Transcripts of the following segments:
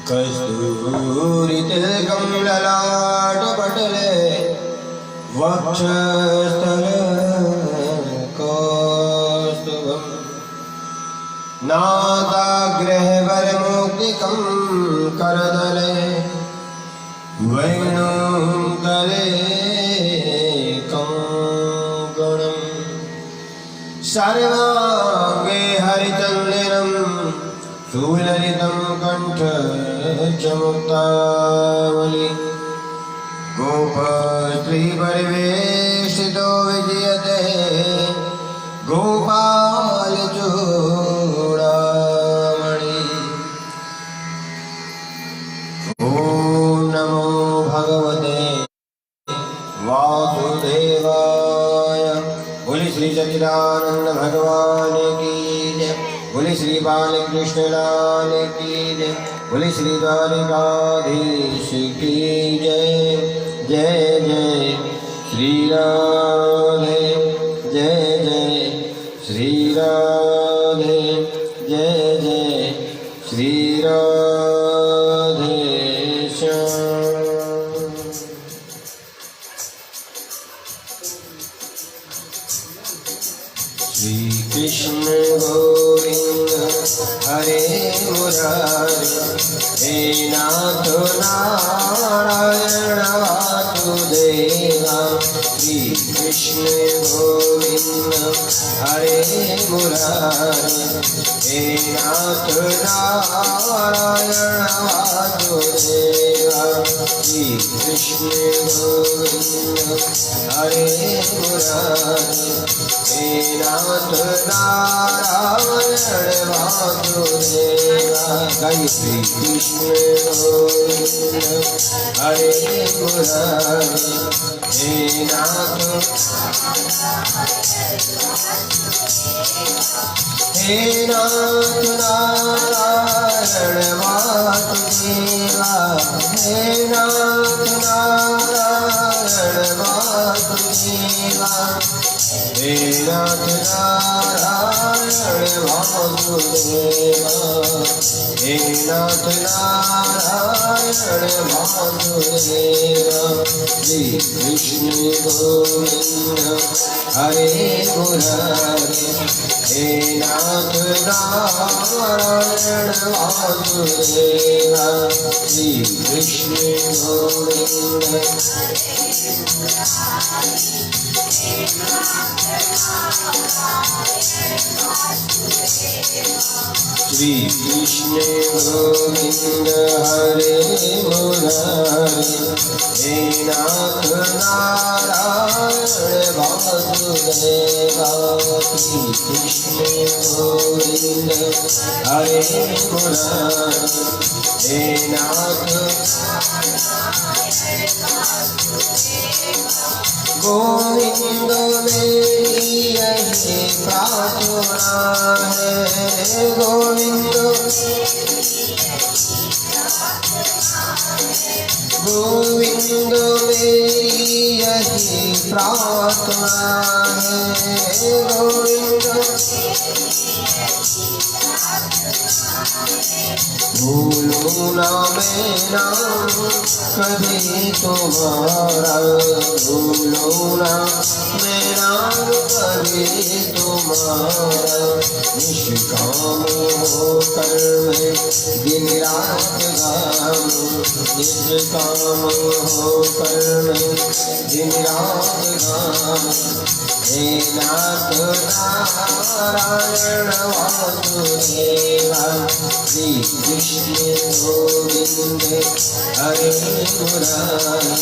कस्तूरितिलकं ललाटपटले वक्षस्थले कौस्तुभम् नासाग्रहवरमौक्तिकं करतले वैणुकरे कंकणम् सर्वांगे हरिचन्दनं सुललितं कंठ च मुक्तावली गोपस्त्रीपरिवेशितो विजयते गोपालचूडामणि। ॐ नमो भगवते वासुदेवाय। बोले श्री सच्चिदानंद भगवान की जय। बोले श्री बालकृष्ण लाल की जय। बोले श्री द्वारिकाधीश की जय। जय जय श्री राधे, जय जय श्री राधे, जय जय श्री राधे श्याम। श्री कृष्ण गोविंद हरे मुरारी, हे नाथ नारायण वासुदेवा। श्री कृष्ण गोविंद हरे मुरारी, हे नाथ नारायण वासुदेवा। श्री कृष्ण गोविंद हरे मुरारी, हे नाथ नारायण वासुदेवा। जय श्री कृष्ण गोविंद हरे मुरारी, हे नाथ नारायण वासुदेवा। हे नाथ नारायण वासुदेवा, हे नाथ नारायण वासुदेवा, हे नाथ नारायण वासुदेवा। श्री कृष्ण गोविंद हरे मुरारी, हे नाथ नारायण वासुदेवा। श्री कृष्ण गोविंद श्री कृष्ण गोविंद हरे मुरारी, हे नाथ नारायण वासुदेवा। श्री कृष्ण गोविंद हरे मुरारी, हे नाथ गोविंद मेरी यही प्रार्थना है। गोविंद गोविंद मेरी यही प्रार्थना है। गोविंद भूलूं ना मैं नाम कभी तुम्हारा, भूलूं ना मैं नाम कभी तुम्हारा। निष्काम होकर मैं दिन रात गाऊं, निष्काम होकर मैं दिन रात गाऊं। हे नाथ नारायण वासुदेवा। श्री कृष्ण गोविंद हरे मुरारी,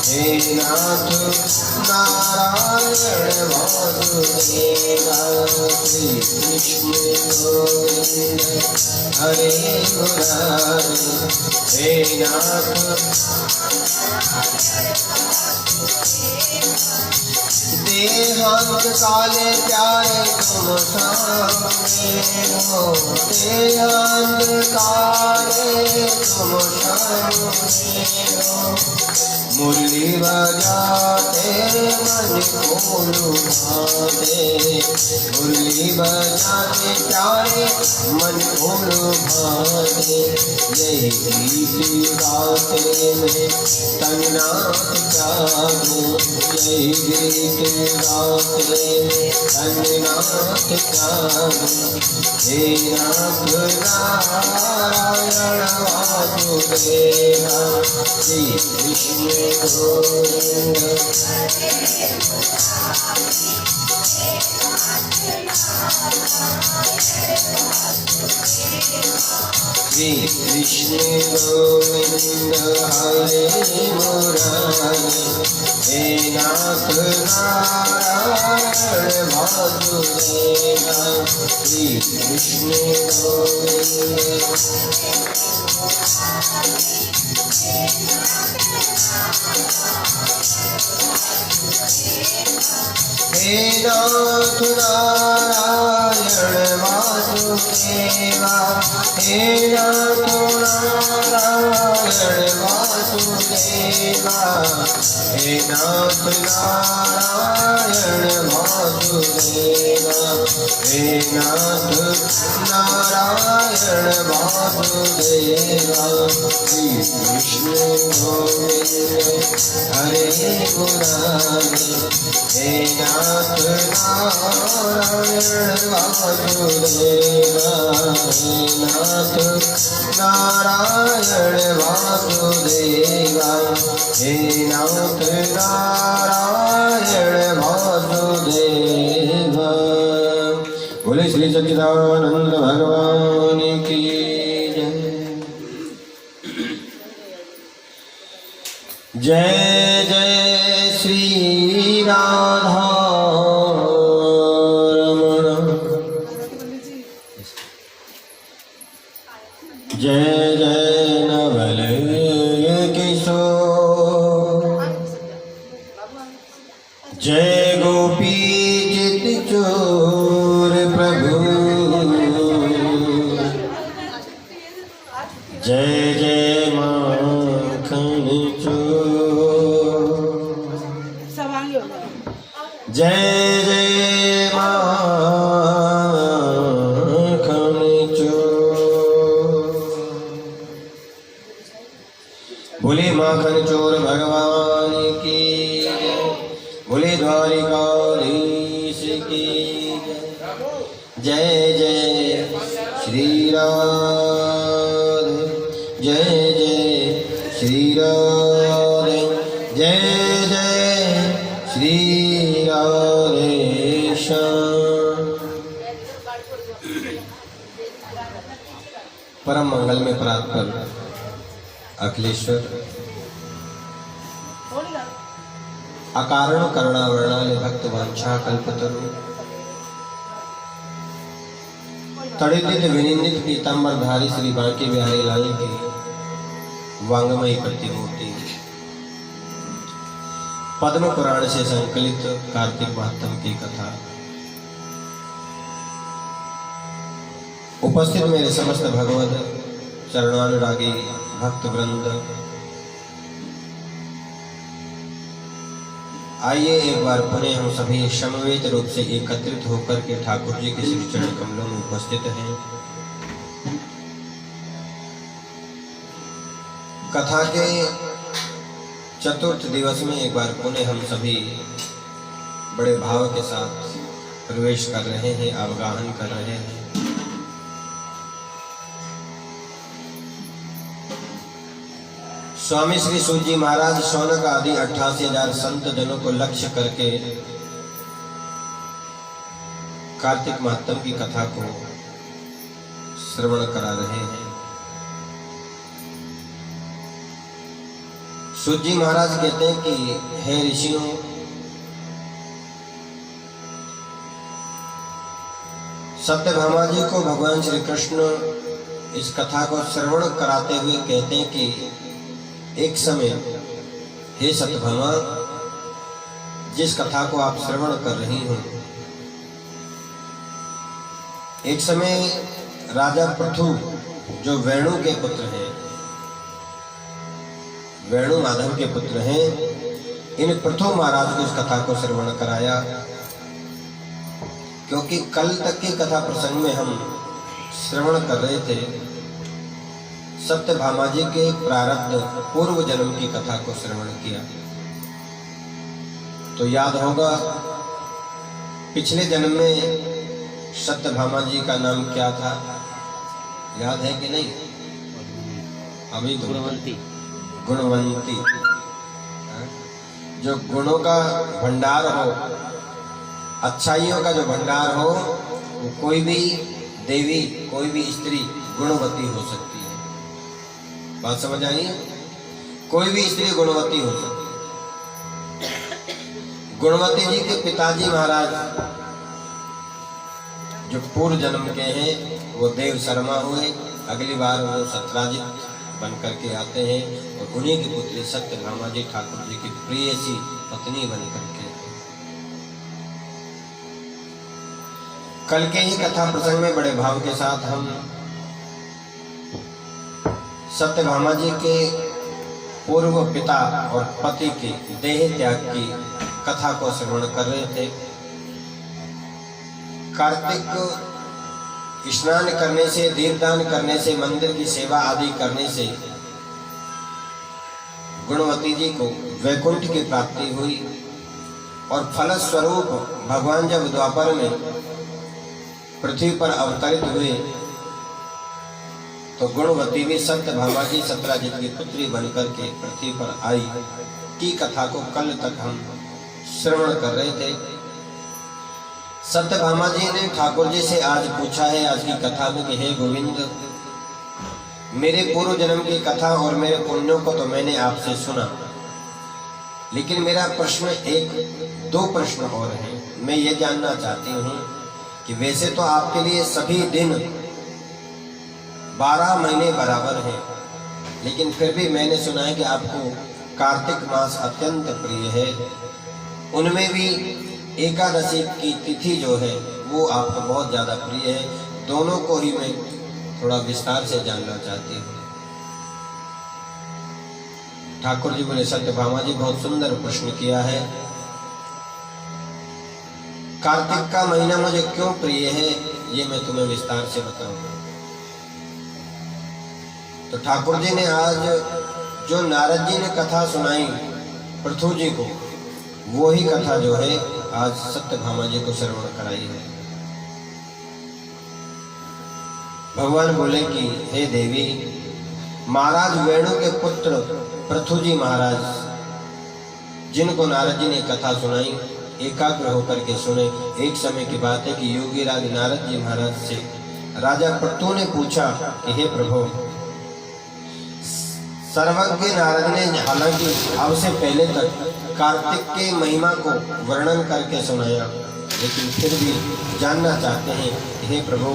हे नाथ नारायण वासुदेवा। श्री कृष्ण गोविंद हरे मुरारी, हे नाथ देव देहांत काले प्यारे तुम सामने हो, देहांत काले तुम सामने हो। मुरली बजाते मन को लुभाते, मुरली बजाते प्यारे मन को लुभाते। यही गीत गाते में तन्नाथ जागो, यही गीत गाते में तन्नाथ जागो। हे नाथ नारायण वासुदेवा, श्री कृष्ण गोविंद। श्री कृष्ण गोविंद हरे मुरारी, हे नाथ नारायण वासुदेवा, श्री कृष्ण गोविंद। हे नाथ नारायण वासुदेवा, हे नाथ नारायण वासुदेवा, हे नाथ नारायण वासुदेवा, हे नाथ नारायण वासुदेवा। श्री कृष्ण गोविंद हरे मुरारी, हे नाथ नारायण वासुदेवा, हे नाथ नारायण वासुदेवा, हे नाथ नारायण वासुदेवा। बोले श्री सच्चिदानंद भगवान की जय। जय जय श्री राधा रमण, जय जय नवल किशोर, जय गोपी चित चोर प्रभु, जय जय माखन चोर, जय जय माखन चोर। बोले माखन चोर भगवान की जय, बोले द्वारिकाधीश की जय। जय जय श्री राधे, जय जय श्री राधे, जय जय श्री राधे श्याम। परम मंगल में प्रातपर अखिलेश्वर अकारण करुणावर्णाले भक्त वांछा कल्पतरु, तड़ित विनिंदित पीतांबरधारी श्री बांके बिहारी लाल की वांगमयी प्रतिमूर्ति पद्म पुराण से संकलित कार्तिक महात्म की कथा। उपस्थित मेरे समस्त भगवत चरणानुरागी भक्त वृंद, आइए एक बार पुनः हम सभी समवेत रूप से एकत्रित होकर के ठाकुर जी के श्री चरण कमलों में उपस्थित हैं। कथा के चतुर्थ दिवस में एक बार पुनः हम सभी बड़े भाव के साथ प्रवेश कर रहे हैं, अवगाहन कर रहे हैं। स्वामी श्री सूत जी महाराज शौनक आदि 88,000 संत जनों को लक्ष्य करके कार्तिक महात्म की कथा को श्रवण करा रहे हैं। सूत जी महाराज कहते हैं कि हे ऋषियों, सत्यभामा जी को भगवान श्री कृष्ण इस कथा को श्रवण कराते हुए कहते हैं कि एक समय हे सत्यभामा, जिस कथा को आप श्रवण कर रही हो, एक समय राजा पृथु जो वेणु के पुत्र हैं, वेणु माधव के पुत्र हैं, इन पृथु महाराज को इस कथा को श्रवण कराया। क्योंकि कल तक की कथा प्रसंग में हम श्रवण कर रहे थे सत्यभामा जी के प्रारब्ध पूर्व जन्म की कथा को श्रवण किया। तो याद होगा पिछले जन्म में सत्यभामा जी का नाम क्या था, याद है कि नहीं? अभी गुणवंती। गुणवंती, जो गुणों का भंडार हो, अच्छाइयों का जो भंडार हो, वो कोई भी देवी, कोई भी स्त्री गुणवती हो सकती है। बात समझ आई? कोई भी स्त्री गुणवती हो सकती है। गुणवती जी के पिताजी महाराज जो पूर्व जन्म के हैं वो देव शर्मा हुए। अगली बार वो सत्राजित बन करके आते हैं और उन्हीं की पुत्री सत्यभामा जी ठाकुर जी की प्रियसी पत्नी बन करके। कल के ही कथा प्रसंग में बड़े भाव के साथ हम सत्यभामा जी के पूर्व पिता और पति के देह त्याग की कथा को श्रवण कर रहे थे। कार्तिक स्नान करने से, दीपदान करने से, मंदिर की सेवा आदि करने से गुणवती जी को वैकुंठ की प्राप्ति हुई और फलस्वरूप भगवान जब द्वापर में पृथ्वी पर अवतरित हुए तो गुणवती भी सत्यभामा जी सत्राजित की पुत्री बनकर के पृथ्वी पर आई की कथा को कल तक हम श्रवण कर रहे थे। सत्यभामा जी ने ठाकुर जी से आज पूछा है आज की कथा में कि हे गोविंद, मेरे पूर्व जन्म की कथा और मेरे पुण्यों को तो मैंने आपसे सुना, लेकिन मेरा प्रश्न दो प्रश्न और हैं। मैं ये जानना चाहती हूँ कि वैसे तो आपके लिए सभी दिन 12 महीने बराबर हैं, लेकिन फिर भी मैंने सुना है कि आपको कार्तिक मास अत्यंत प्रिय है, उनमें भी एकादशी की तिथि जो है वो आपको बहुत ज़्यादा प्रिय है। दोनों को ही मैं थोड़ा विस्तार से जानना चाहती हूँ। ठाकुर जी बोले, सत्यभामा जी बहुत सुंदर प्रश्न किया है। कार्तिक का महीना मुझे क्यों प्रिय है ये मैं तुम्हें विस्तार से बताऊंगा। तो ठाकुर जी ने आज जो नारद जी ने कथा सुनाई पृथु जी को, वो ही कथा जो है आज सत्यभामा जी को श्रवण कराई है। भगवान बोले कि हे देवी, महाराज वेणु के पुत्र पृथु जी महाराज जिनको नारद जी ने कथा सुनाई, एकाग्र होकर के सुने। एक समय की बात है कि योगी राज नारद जी महाराज से राजा पृथु ने पूछा कि हे प्रभु, सर्वज्ञ नारद ने हालांकि आपसे पहले तक कार्तिक के महिमा को वर्णन करके सुनाया, लेकिन फिर भी जानना चाहते हैं कि हे प्रभु,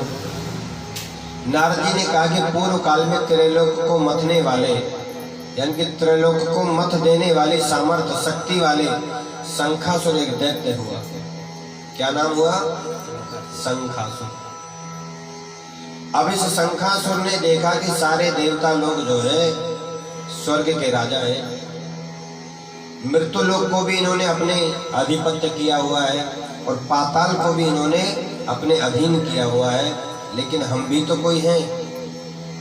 नारद जी ने कहा कि पूर्व काल में त्रैलोक को मथने वाले, यानी कि त्रैलोक को मथ देने वाली सामर्थ्य शक्ति वाले शंखासुर एक दैत्य हुआ। क्या नाम हुआ? शंखासुर। अब इस शंखासुर ने देखा कि सारे देवता लोग जो है स्वर्ग के राजा हैं, मृत्यु लोक को भी इन्होंने अपने आधिपत्य किया हुआ है और पाताल को भी इन्होंने अपने अधीन किया हुआ है, लेकिन हम भी तो कोई हैं।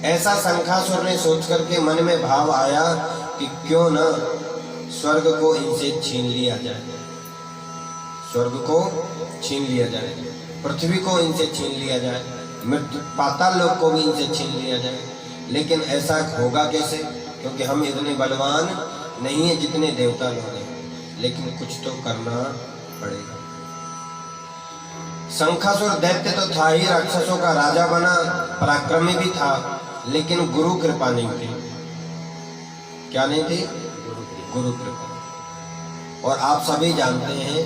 ऐसा शंखासुर ने सोच करके मन में भाव आया कि क्यों न स्वर्ग को इनसे छीन लिया जाए, स्वर्ग को छीन लिया जाए, पृथ्वी को इनसे छीन लिया जाए, मृत्यु पाताल लोक को भी इनसे छीन लिया जाए। लेकिन ऐसा होगा कैसे? क्योंकि हम इतने बलवान नहीं है जितने देवता लोग हैं, लेकिन कुछ तो करना पड़ेगा। शंखासुर दैत्य तो था ही, राक्षसों का राजा बना, पराक्रमी भी था, लेकिन गुरु कृपा नहीं थी। क्या नहीं थी? गुरु कृपा। और आप सभी जानते हैं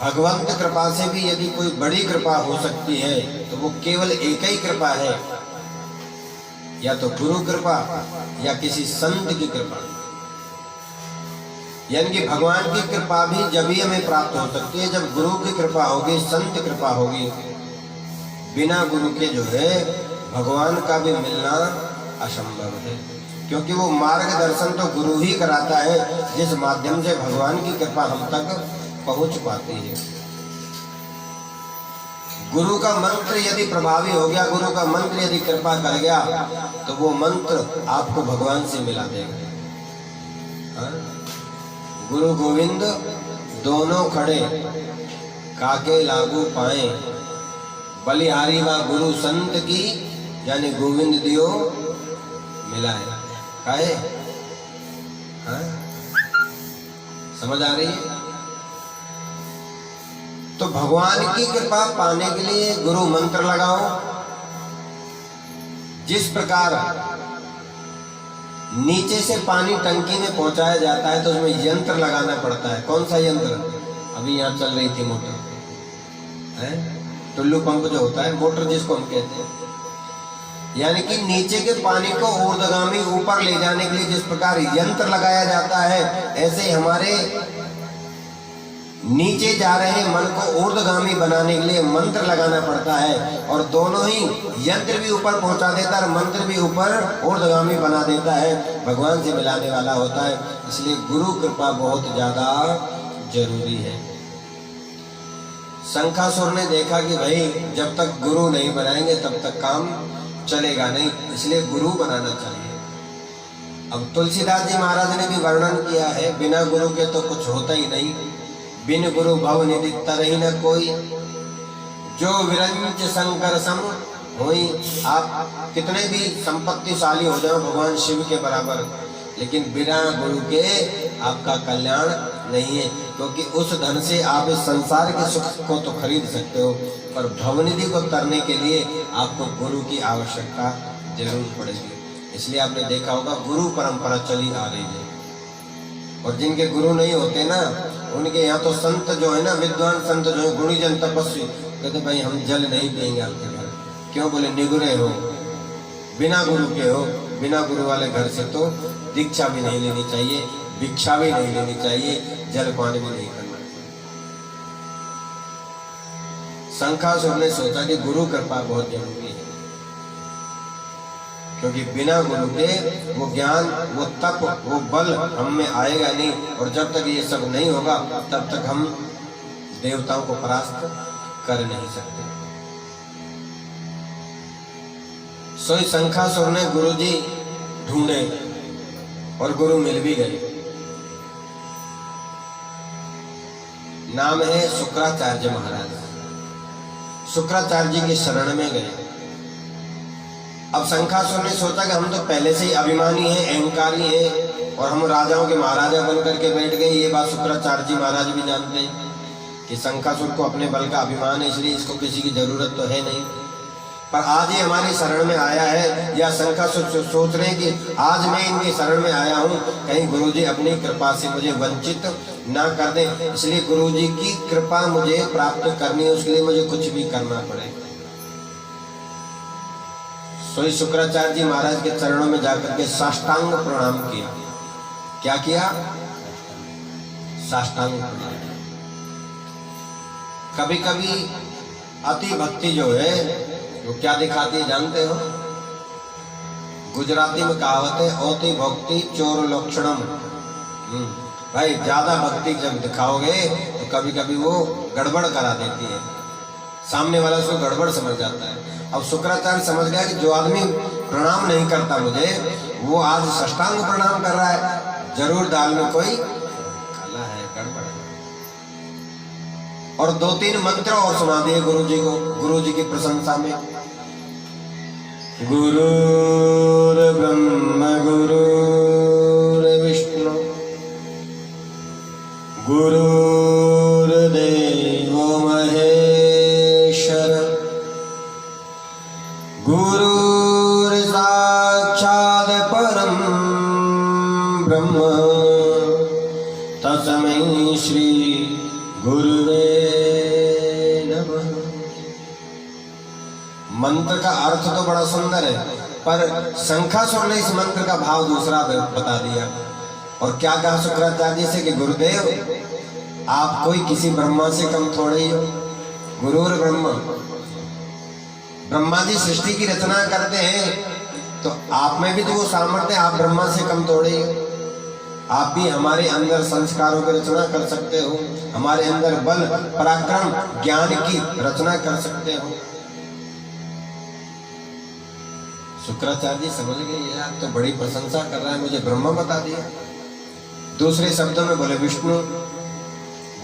भगवंत कृपा से भी यदि कोई बड़ी कृपा हो सकती है तो वो केवल एक ही कृपा है, या तो गुरु कृपा या किसी संत की कृपा। यानी कि भगवान की कृपा भी जब ही हमें प्राप्त हो सकती है जब गुरु की कृपा होगी, संत कृपा होगी। बिना गुरु के जो है भगवान का भी मिलना असंभव है, क्योंकि वो मार्गदर्शन तो गुरु ही कराता है जिस माध्यम से भगवान की कृपा हम तक पहुंच पाती है। गुरु का मंत्र यदि प्रभावी हो गया, गुरु का मंत्र यदि कृपा कर गया, तो वो मंत्र आपको भगवान से मिला देगा। गुरु गोविंद दोनों खड़े, काके लागू पाए, बलिहारी व गुरु संत की, यानी गोविंद दियो मिलाए। काहे? समझ आ रही है? तो भगवान की कृपा पाने के लिए गुरु मंत्र लगाओ। जिस प्रकार नीचे से पानी टंकी में पहुंचाया जाता है तो उसमें यंत्र लगाना पड़ता है। कौन सा यंत्र? अभी यहाँ चल रही थी मोटर, है टुल्लू पंप जो होता है, मोटर जिसको हम कहते हैं। यानी कि नीचे के पानी को ऊर्ध्वगामी ऊपर ले जाने के लिए जिस प्रकार यंत्र लगाया जाता है, ऐसे हमारे नीचे जा रहे मन को ऊर्ध्वगामी बनाने के लिए मंत्र लगाना पड़ता है। और दोनों ही, यंत्र भी ऊपर पहुंचा देता है और मंत्र भी ऊपर ऊर्ध्वगामी बना देता है, भगवान से मिलाने वाला होता है। इसलिए गुरु कृपा बहुत ज्यादा जरूरी है। शंखासुर ने देखा कि भाई जब तक गुरु नहीं बनाएंगे तब तक काम चलेगा नहीं, इसलिए गुरु बनाना चाहिए। अब तुलसीदास जी महाराज ने भी वर्णन किया है, बिना गुरु के तो कुछ होता ही नहीं। बिन गुरु भव निधि तरहि न कोई, जो विरंच शंकर सम होई। आप कितने भी संपत्तिशाली हो जाओ भगवान शिव के बराबर, लेकिन बिना गुरु के आपका कल्याण नहीं है, क्योंकि उस धन से आप इस संसार के सुख को तो खरीद सकते हो, पर भवनिधि को तरने के लिए आपको गुरु की आवश्यकता जरूर पड़ेगी। इसलिए आपने देखा होगा गुरु परंपरा चली आ रही है, और जिनके गुरु नहीं होते ना, उनके यहाँ तो संत जो है ना, विद्वान संत जो है, गुणीजन तपस्वी, कहते भाई हम जल नहीं पिएंगे आपके घर। क्यों? बोले निगुरे हो, बिना गुरु के हो। बिना गुरु वाले घर से तो दीक्षा भी नहीं लेनी चाहिए, भिक्षा भी नहीं लेनी चाहिए, जलपान भी नहीं करना चाहिए। शंखासुर ने सोचा कि गुरु कृपा बहुत जरूरी है, क्योंकि बिना गुरु के वो ज्ञान, वो तप, वो बल हम में आएगा नहीं, और जब तक ये सब नहीं होगा तब तक हम देवताओं को परास्त कर नहीं सकते। सोई शंखासुर ने गुरुजी ढूंढे और गुरु मिल भी गए। नाम है शुक्राचार्य महाराज। शुक्राचार्य जी की शरण में गए। अब शंखासुर ने सोचा कि हम तो पहले से ही अभिमानी हैं, अहंकारी हैं, और हम राजाओं के महाराजा बन करके बैठ गए। ये बात शुक्राचार्य जी महाराज भी जानते हैं कि शंखासुर को अपने बल का अभिमान है, इसलिए इसको किसी की जरूरत तो है नहीं। पर आज ये हमारी शरण में आया है, या शंखासुर सोच रहे हैं कि आज मैं इनकी शरण में आया हूँ, कहीं गुरुजी अपनी कृपा से मुझे वंचित ना कर दें, इसलिए गुरुजी की कृपा मुझे प्राप्त करनी है, उसके लिए मुझे कुछ भी करना पड़े। सोई शुक्राचार्य जी महाराज के चरणों में जाकर के साष्टांग प्रणाम किया। क्या किया? साष्टांग प्रणाम। कभी कभी अति भक्ति जो है वो क्या दिखाती है जानते हो? गुजराती में कहावत है, अति भक्ति चोर लक्षणम। भाई ज्यादा भक्ति जब दिखाओगे तो कभी कभी वो गड़बड़ करा देती है, सामने वाला उसको गड़बड़ समझ जाता है। अब शुक्राचार्य समझ गया कि जो आदमी प्रणाम नहीं करता मुझे, वो आज साष्टांग प्रणाम कर रहा है, जरूर दाल में कोई काला है, गड़बड़ है। और 2-3 मंत्र और सुना दिए गुरुजी को, गुरुजी की प्रशंसा में। गुरुर् ब्रह्म गुरुर् विष्णु गुरुर्देवो महेश्वर गुरुर् साक्षात् परम ब्रह्म तस्मै श्री गुरुवे नमः। मंत्र का अर्थ तो बड़ा सुंदर है, पर शंखासुर ने इस मंत्र का भाव दूसरा बता दिया और क्या कहा शुक्राचार्य से कि गुरुदेव आप कोई किसी ब्रह्मा से कम थोड़े ही हो। गुरुर ब्रह्मा, ब्रह्मा जी सृष्टि की रचना करते हैं तो आप में भी तो वो सामर्थ्य, आप ब्रह्मा से कम थोड़े ही हो। आप भी हमारे अंदर संस्कारों की रचना कर सकते हो, हमारे अंदर बल पराक्रम ज्ञान की रचना कर सकते हो। शुक्राचार्य जी समझ गए यार तो बड़ी प्रशंसा कर रहा है, मुझे ब्रह्मा बता दिया। दूसरे शब्दों में बोले विष्णु,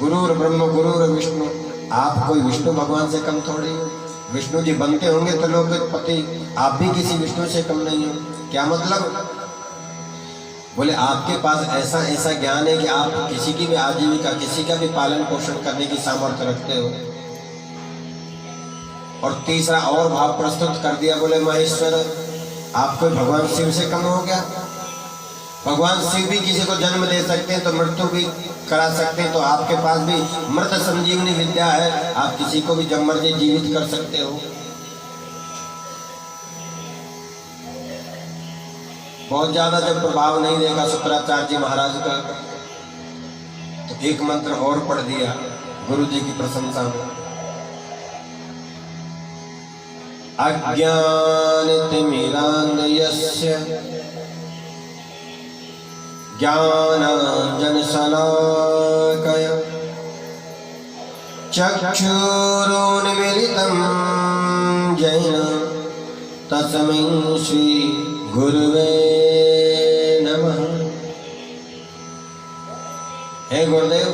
गुरुर ब्रह्म गुरुर विष्णु, आप कोई विष्णु भगवान से कम थोड़ी हो। विष्णु जी बनते होंगे तो लोकपति, आप भी किसी विष्णु से कम नहीं हो। क्या मतलब? बोले आपके पास ऐसा ऐसा ज्ञान है कि आप किसी की भी आजीविका, किसी का भी पालन पोषण करने की सामर्थ्य रखते हो। और तीसरा और भाव प्रस्तुत कर दिया, बोले महेश्वर आप कोई भगवान शिव से कम हो गया? भगवान शिव भी किसी को जन्म दे सकते हैं तो मृत्यु भी करा सकते हैं, तो आपके पास भी मृत संजीवनी विद्या है, आप किसी को भी जब मर्जी जीवित कर सकते हो। बहुत ज्यादा जब प्रभाव नहीं देखा शुक्राचार्य जी महाराज का तो एक मंत्र और पढ़ दिया गुरु जी की प्रशंसा में। अज्ञानतिमिरान्धयस्य ज्ञानाञ्जनशलाकया चक्षुरुन्मीलितं येन तस्मै श्री गुरुवे नमः। हे गुरुदेव,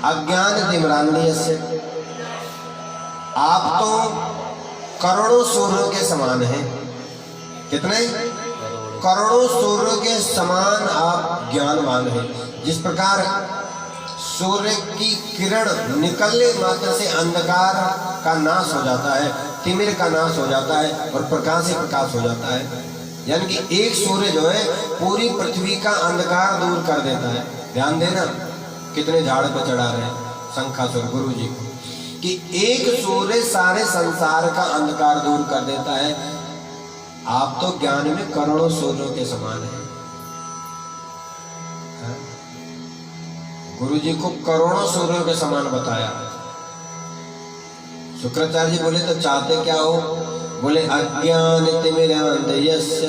अज्ञानतिमिरान्धयस्य, आप तो करोड़ों सूर्यों के समान हैं। कितने? करोड़ों सूर्यों के समान आप ज्ञानवान हैं। जिस प्रकार सूर्य की किरण निकलने मात्र से अंधकार का नाश हो जाता है, तिमिर का नाश हो जाता है और प्रकाश ही प्रकाश हो जाता है। यानी कि एक सूर्य जो है पूरी पृथ्वी का अंधकार दूर कर देता है। ध्यान देना कितने झाड़ पे चढ़ा रहे हैं शंखासुर गुरु जी को, कि एक सूर्य सारे संसार का अंधकार दूर कर देता है। आप तो ज्ञान में करोड़ों सूर्यों के समान हैं। गुरु जी को करोड़ों सूर्यों के समान बताया। शुक्राचार्य जी बोले तो चाहते क्या हो? बोले अज्ञानतिमिरान्धयस्य,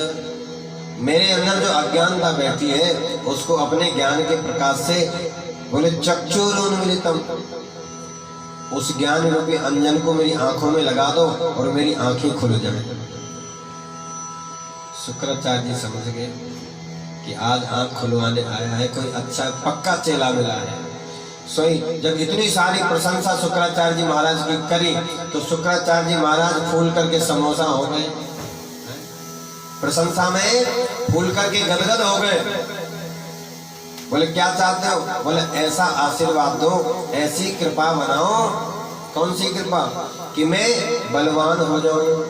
मेरे अंदर जो अज्ञानता बैठी है उसको अपने ज्ञान के प्रकाश से, बोले चक्षुरुन्मीलितम्, उस ज्ञान रूपी अंजन को मेरी आंखों में लगा दो और मेरी आंखें खुल जाए। शुक्राचार्य जी समझ गए कि आज आंख खुलवाने आया है, कोई अच्छा पक्का चेला मिला है। सोई जब इतनी सारी प्रशंसा शुक्राचार्य जी महाराज की करी तो शुक्राचार्य जी महाराज फूल करके समोसा हो गए, प्रशंसा में फूल करके गदगद हो गए। बोले क्या चाहते हो? बोले ऐसा आशीर्वाद दो, ऐसी कृपा बनाओ। कौन सी कृपा? कि मैं बलवान हो जाऊं,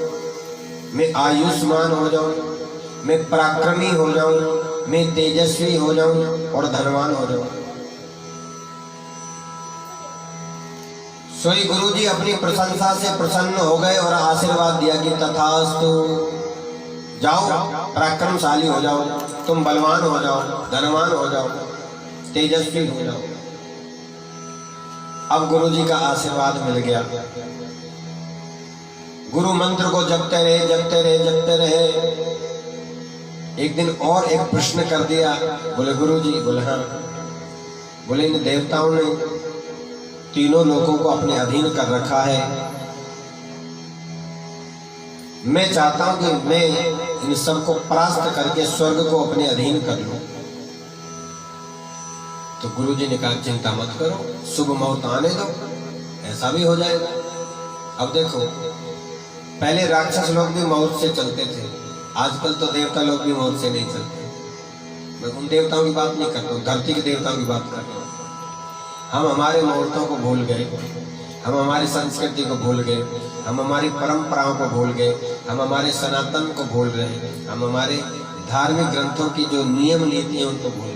मैं आयुष्मान हो जाऊं, मैं पराक्रमी हो जाऊं, मैं तेजस्वी हो जाऊं और धनवान हो जाऊं। सोई गुरु जी अपनी प्रशंसा से प्रसन्न हो गए और आशीर्वाद दिया कि तथास्तु, जाओ पराक्रमशाली हो जाओ, तुम बलवान हो जाओ, धनवान हो जाओ, तेजस्वी हो जाओ। अब गुरु जी का आशीर्वाद मिल गया। गुरु मंत्र को जपते रहे जपते रहे जपते रहे। एक दिन और एक प्रश्न कर दिया। बोले गुरु जी, बोले हाँ। बोले इन देवताओं ने तीनों लोगों को अपने अधीन कर रखा है, मैं चाहता हूं कि मैं इन सबको परास्त करके स्वर्ग को अपने अधीन कर लूं। तो गुरु जी ने कहा चिंता मत करो, शुभ मुहूर्त आने दो, ऐसा भी हो जाएगा। अब देखो, पहले राक्षस लोग भी मुहूर्त से चलते थे, आजकल तो देवता लोग भी मुहूर्त से नहीं चलते। मैं उन देवताओं की बात नहीं करता हूँ, धरती के देवताओं की बात कर रहा हूँ। हम हमारे मुहूर्तों को भूल गए, हम हमारी संस्कृति को भूल गए, हम हमारी परंपराओं को भूल गए, हम हमारे सनातन को भूल रहे हैं, हम हमारे धार्मिक ग्रंथों की जो नियम नीति है उनको भूल गए।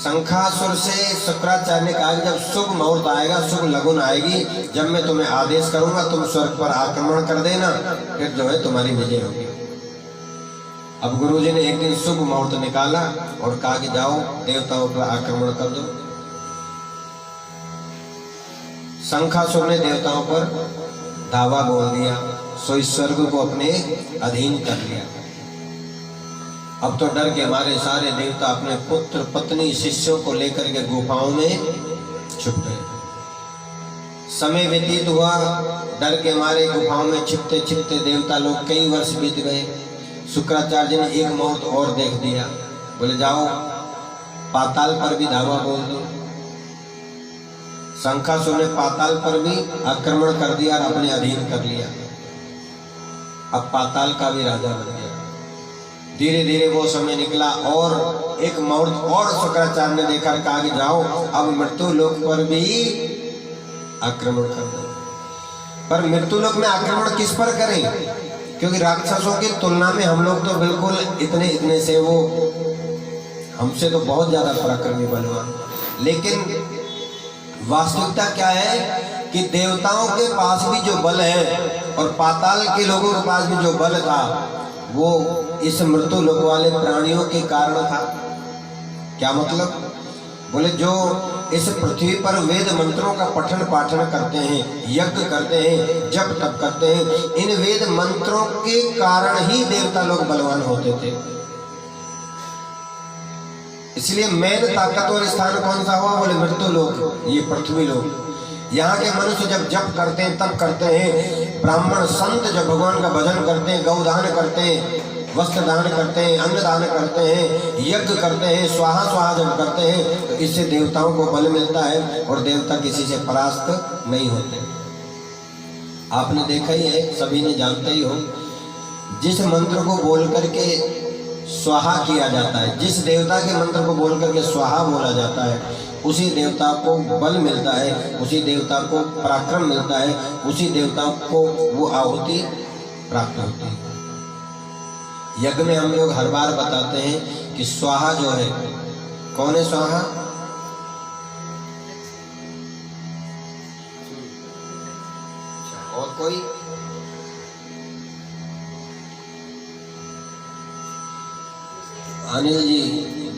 शंखासुर से शुक्राचार्य ने कहा जब शुभ मुहूर्त आएगा, शुभ लगन आएगी, जब मैं तुम्हें आदेश करूंगा तुम स्वर्ग पर आक्रमण कर देना, फिर जो है तुम्हारी विजय होगी। अब गुरुजी ने एक दिन शुभ मुहूर्त निकाला और कहा कि जाओ देवताओं पर आक्रमण कर दो। शंखासुर ने देवताओं पर धावा बोल दिया, सो इस स्वर्ग को अपने अधीन कर लिया। अब तो डर के मारे सारे देवता अपने पुत्र पत्नी शिष्यों को लेकर के गुफाओं में छुप गए। समय व्यतीत हुआ, डर के मारे गुफाओं में छिपते छिपते देवता लोग कई वर्ष बीत गए। शुक्राचार्य ने एक मुहूर्त और देख दिया, बोले जाओ पाताल पर भी धावा बोल दो। शंखासुर ने पाताल पर भी आक्रमण कर दिया और अपने अधीन कर लिया। अब पाताल का भी राजा बन गया। धीरे धीरे वो समय निकला और एक मुहूर्त और शुक्राचार्य ने देखा, कहा कि जाओ अब मृत्यु लोक पर भी आक्रमण कर दो। पर मृत्यु लोक में आक्रमण किस पर करें? क्योंकि राक्षसों की तुलना में हम लोग तो बिल्कुल इतने से वो हमसे तो बहुत ज्यादा पराक्रमी बलवान। लेकिन वास्तविकता क्या है कि देवताओं के पास भी जो बल है और पाताल के लोगों के पास भी जो बल था वो इस मृत्यु लोक वाले प्राणियों के कारण था। क्या मतलब? बोले जो इस पृथ्वी पर वेद मंत्रों का पठन पाठन करते हैं, यज्ञ करते हैं, जप तप करते हैं, इन वेद मंत्रों के कारण ही देवता लोग बलवान होते थे। इसलिए मेन ताकतवर स्थान कौन सा हुआ? बोले मृत्यु लोक, ये पृथ्वी लोक। यहाँ के मनुष्य जब जप करते हैं तब करते हैं, ब्राह्मण संत जब भगवान का भजन करते हैं, गौदान करते हैं, वस्त्र दान करते हैं, अन्न दान करते हैं, यज्ञ करते हैं, स्वाहा स्वाहा जब करते हैं तो इससे देवताओं को बल मिलता है और देवता किसी से परास्त नहीं होते। आपने देखा ही है, सभी ने जानते ही हो, जिस मंत्र को बोल करके स्वाहा किया जाता है, जिस देवता के मंत्र को बोल करके स्वाहा बोला जाता है, उसी देवता को बल मिलता है, उसी देवता को पराक्रम मिलता है, उसी देवता को वो आहुति प्राप्त होती है। यज्ञ में हम लोग हर बार बताते हैं कि स्वाहा जो है, कौन है स्वाहा? और कोई? अनिल जी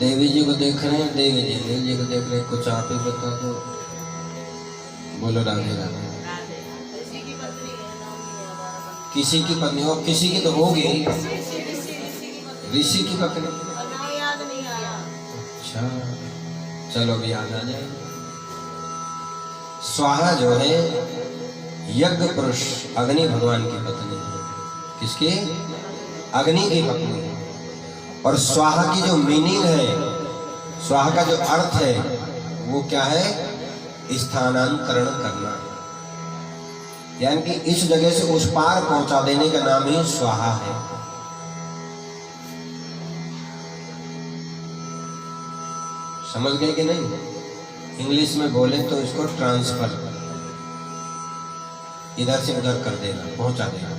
देवी जी को देख रहे हैं, देवी जी अनिल जी को देख रहे हैं, कुछ आप ही बता दो। बोलो राधे राधे। किसी की पत्नी हो, किसी की तो होगी, ऋषि की पत्नी। याद नहीं आया। अच्छा चलो भी याद आ जाए। स्वाहा जो है यज्ञ पुरुष अग्नि भगवान की पत्नी है। किसकी? अग्नि की पत्नी है। और स्वाहा की जो मीनिंग है, स्वाहा का जो अर्थ है वो क्या है? स्थानांतरण करना, यानी कि इस जगह से उस पार पहुंचा देने का नाम ही स्वाहा है। समझ गए कि नहीं? इंग्लिश में बोले तो इसको ट्रांसफर, इधर से उधर कर देना, पहुंचा देना।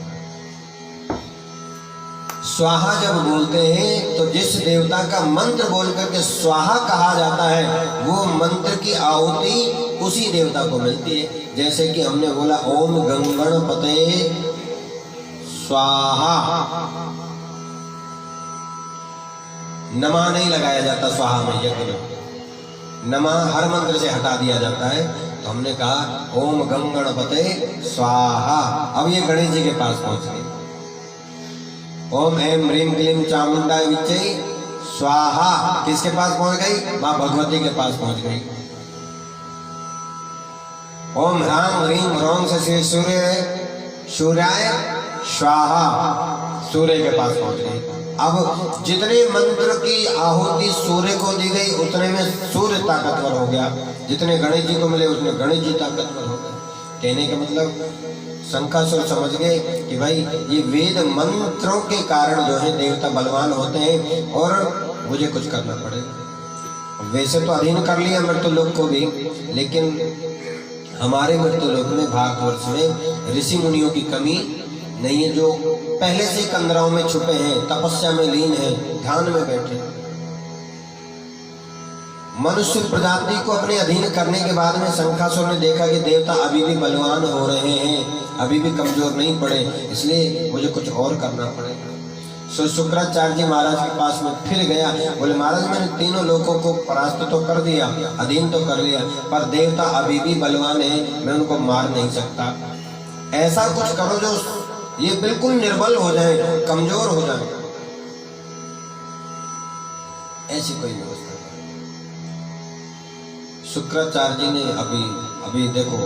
स्वाहा जब बोलते हैं तो जिस देवता का मंत्र बोल करके स्वाहा कहा जाता है वो मंत्र की आहुति उसी देवता को मिलती है। जैसे कि हमने बोला ओम गंगणपतये स्वाहा, नमः नहीं लगाया जाता स्वाहा में, यज्ञ में नमः हर मंत्र से हटा दिया जाता है। तो हमने कहा ओम गंगणपतये स्वाहा। अब ये गणेश जी के पास पहुंच गए। ओम ऐं ह्रीं क्लीं चामुंडाय विच्चे स्वाहा किसके पास पहुंच गई? मां भगवती के पास पहुंच गई। ओम ह्रां ह्रीं ह्रौं से सूर्याय स्वाहा, सूर्य के पास पहुंच गई। अब जितने मंत्र की आहुति सूर्य को दी गई उतने में सूर्य ताकतवर हो गया, जितने गणेश जी को मिले उतने गणेश जी ताकतवर हो गए। कहने का मतलब शंखासुर समझ गए कि भाई ये वेद मंत्रों के कारण जो है देवता बलवान होते हैं और मुझे कुछ करना पड़ेगा। वैसे तो अधीन कर लिया मृत्यु लोक को भी, लेकिन हमारे मृत्यु लोक में भारतवर्ष में ऋषि मुनियों की कमी नहीं है, जो पहले से कंदराओं में छुपे हैं, तपस्या में लीन है, ध्यान में बैठे। मनुष्य प्रजाति को अपने अधीन करने के बाद में शंखासुर ने देखा कि देवता अभी भी बलवान हो रहे हैं, अभी भी कमजोर नहीं पड़े, इसलिए मुझे कुछ और करना पड़ेगा। सो शुक्राचार्य जी महाराज के पास में फिर गया, बोले महाराज मैंने तीनों लोगों को परास्त तो कर दिया, अधीन तो कर लिया, पर देवता अभी भी बलवान है, मैं उनको मार नहीं सकता। ऐसा कुछ करो जो ये बिल्कुल निर्बल हो जाए, कमजोर हो जाए, ऐसी कोई व्यवस्था। शुक्राचार्य जी ने अभी देखो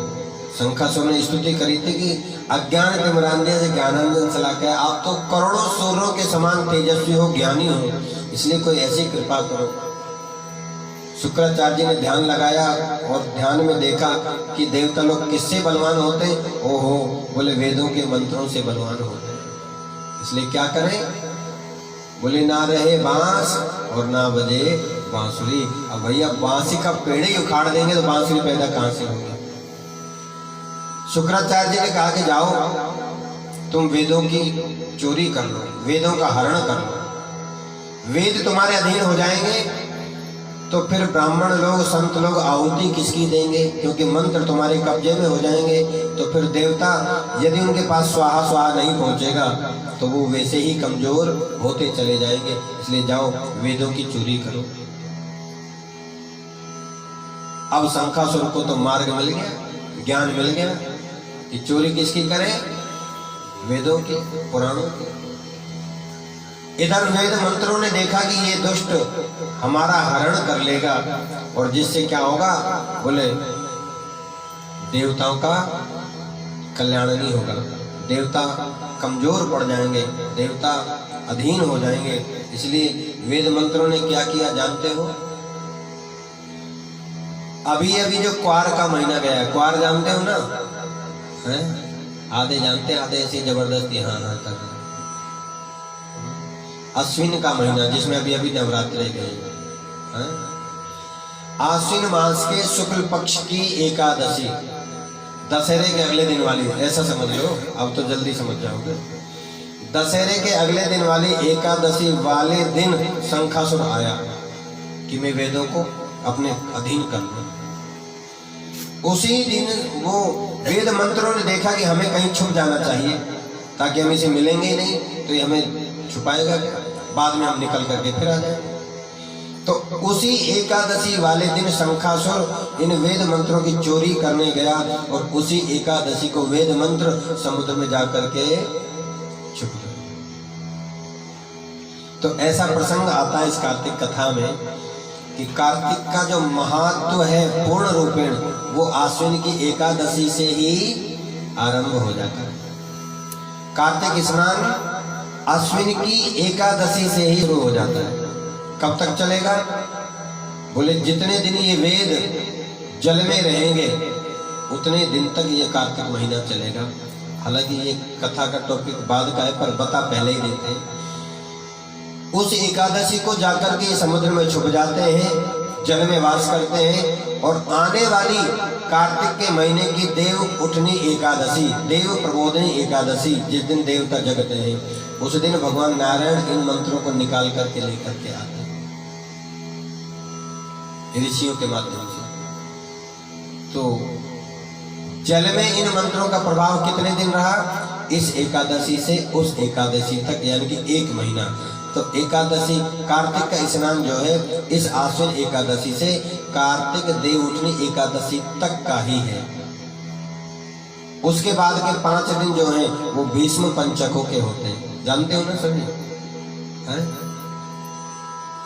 शंखासुर ने स्तुति करी थी कि अज्ञान तिमिरांधे से ज्ञानांजन सलाखा, आप तो करोड़ों सूर्यों के समान तेजस्वी हो, ज्ञानी हो, इसलिए कोई ऐसी कृपा करो। शुक्राचार्य जी ने ध्यान लगाया और ध्यान में देखा कि देवता लोग किससे बलवान होते, ओहो, बोले वेदों के मंत्रों से बलवान होते, इसलिए क्या करें, बोले ना रहे बांस और ना बजे बांसुरी। अब भैया बांसी का पेड़ ही उखाड़ देंगे तो बांसुरी पैदा कहां से होगी। शुक्राचार्य जी ने कहा कि जाओ तुम वेदों की चोरी कर लो, वेदों का हरण कर लो, वेद तुम्हारे अधीन हो जाएंगे, तो फिर ब्राह्मण लोग संत लोग आहुति किसकी देंगे, क्योंकि मंत्र तुम्हारे कब्जे में हो जाएंगे। तो फिर देवता यदि उनके पास स्वाहा स्वाहा नहीं पहुंचेगा तो वो वैसे ही कमजोर होते चले जाएंगे, इसलिए जाओ वेदों की चोरी करो। अब शंखासुर को तो मार्ग मिल गया, ज्ञान मिल गया कि चोरी किसकी करें, वेदों की, पुराणों की। इधर वेद मंत्रों ने देखा कि ये दुष्ट हमारा हरण कर लेगा और जिससे क्या होगा, बोले देवताओं का कल्याण नहीं होगा, देवता कमजोर पड़ जाएंगे, देवता अधीन हो जाएंगे। इसलिए वेद मंत्रों ने क्या किया जानते हो, अभी जो क्वार का महीना गया, क्वार जानते हो ना, हैं? आधे जानते, आधे ऐसे जबरदस्ती हाँ कर रहे। अश्विन का महीना जिसमें अभी नवरात्रि गई, आश्विन मास के शुक्ल पक्ष की एकादशी, दशहरे के अगले दिन वाली, ऐसा समझ लो, अब तो जल्दी समझ जाओगे। दशहरे के अगले दिन वाली एकादशी वाले दिन शंखासुर आया कि मैं वेदों को अपने अधीन कर लूं। उसी दिन वो वेद मंत्रों ने देखा कि हमें कहीं छुप जाना चाहिए ताकि हम इसे मिलेंगे ही नहीं, तो ये हमें छुपाएगा क्या, बाद में हम निकल करके फिर आ जाएंगे। तो उसी एकादशी वाले दिन शंखासुर इन वेद मंत्रों की चोरी करने गया और उसी एकादशी को वेद मंत्र समुद्र में जाकर के छुप गए। तो ऐसा प्रसंग आता है इस कार्तिक कथा में कि कार्तिक का जो महत्व है पूर्ण रूपेण वो आश्विन की एकादशी से ही आरंभ हो जाता है। कार्तिक स्नान अश्विन की एकादशी से ही शुरू हो जाता है। कब तक चलेगा, बोले जितने दिन ये वेद जल में रहेंगे उतने दिन तक ये कार्तिक महीना चलेगा। हालांकि ये कथा का टॉपिक बाद का है पर बता पहले ही देते हैं। उस एकादशी को जाकर के समुद्र में छुप जाते हैं, जल में वास करते हैं और आने वाली कार्तिक के महीने की देव उठनी एकादशी, देव प्रबोधनी एकादशी, जिस दिन देवता जगते हैं, उस दिन भगवान नारायण इन मंत्रों को निकाल करके लेकर के आते हैं ऋषियों के माध्यम से। तो जल में इन मंत्रों का प्रभाव कितने दिन रहा, इस एकादशी से उस एकादशी तक, यानी कि एक महीना। तो एकादशी कार्तिक का स्नान जो है इस आश्विन एकादशी से कार्तिक देव उठनी एकादशी तक का ही है। उसके बाद के 5 दिन जो है वो भीष्म पंचकों के होते हैं, जानते हो ना सभी,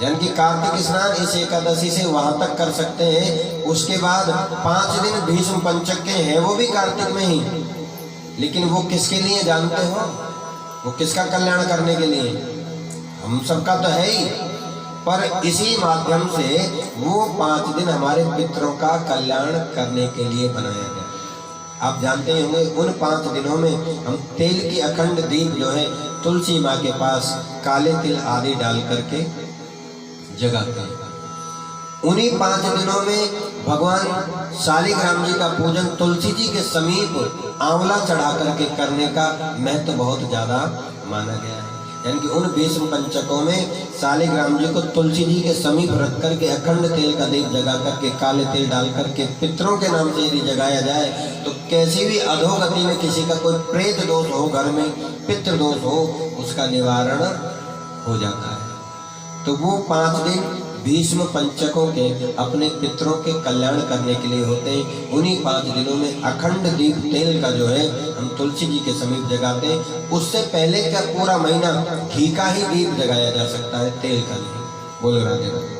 यानी कि कार्तिक स्नान इस एकादशी से वहां तक कर सकते हैं। उसके बाद 5 दिन भीष्म पंचक के हैं, वो भी कार्तिक में ही, लेकिन वो किसके लिए जानते हो, वो किसका कल्याण करने के लिए, हम सबका तो है ही, पर इसी माध्यम से वो 5 दिन हमारे पितरों का कल्याण करने के लिए बनाया गया। आप जानते होंगे उन 5 दिनों में हम तेल की अखंड दीप जो है तुलसी माँ के पास काले तिल आदि डाल करके जगाते हैं। उन्हीं 5 दिनों में भगवान शालिग्राम जी का पूजन तुलसी जी के समीप आंवला चढ़ा करके करने का महत्व बहुत ज्यादा माना गया है। यानी कि उन भीष्म पंचकों में शालिग्राम जी को तुलसी जी के समीप रख करके अखंड तेल का दीप जगा करके काले तिल डाल करके पितरों के नाम से यदि जगाया जाए तो कैसी भी अधोगति में किसी का कोई प्रेत दोष हो, घर में पितृ दोष हो, उसका निवारण हो जाता है। तो वो 5 दिन भीष्म पंचकों के अपने पितरों के कल्याण करने के लिए होते हैं। उन्हीं 5 दिनों में अखंड दीप तेल का जो है हम तुलसी जी के समीप जगाते हैं। उससे पहले का पूरा महीना घी का ही दीप जगाया जा सकता है, तेल का नहीं। बोलो राधे राधे।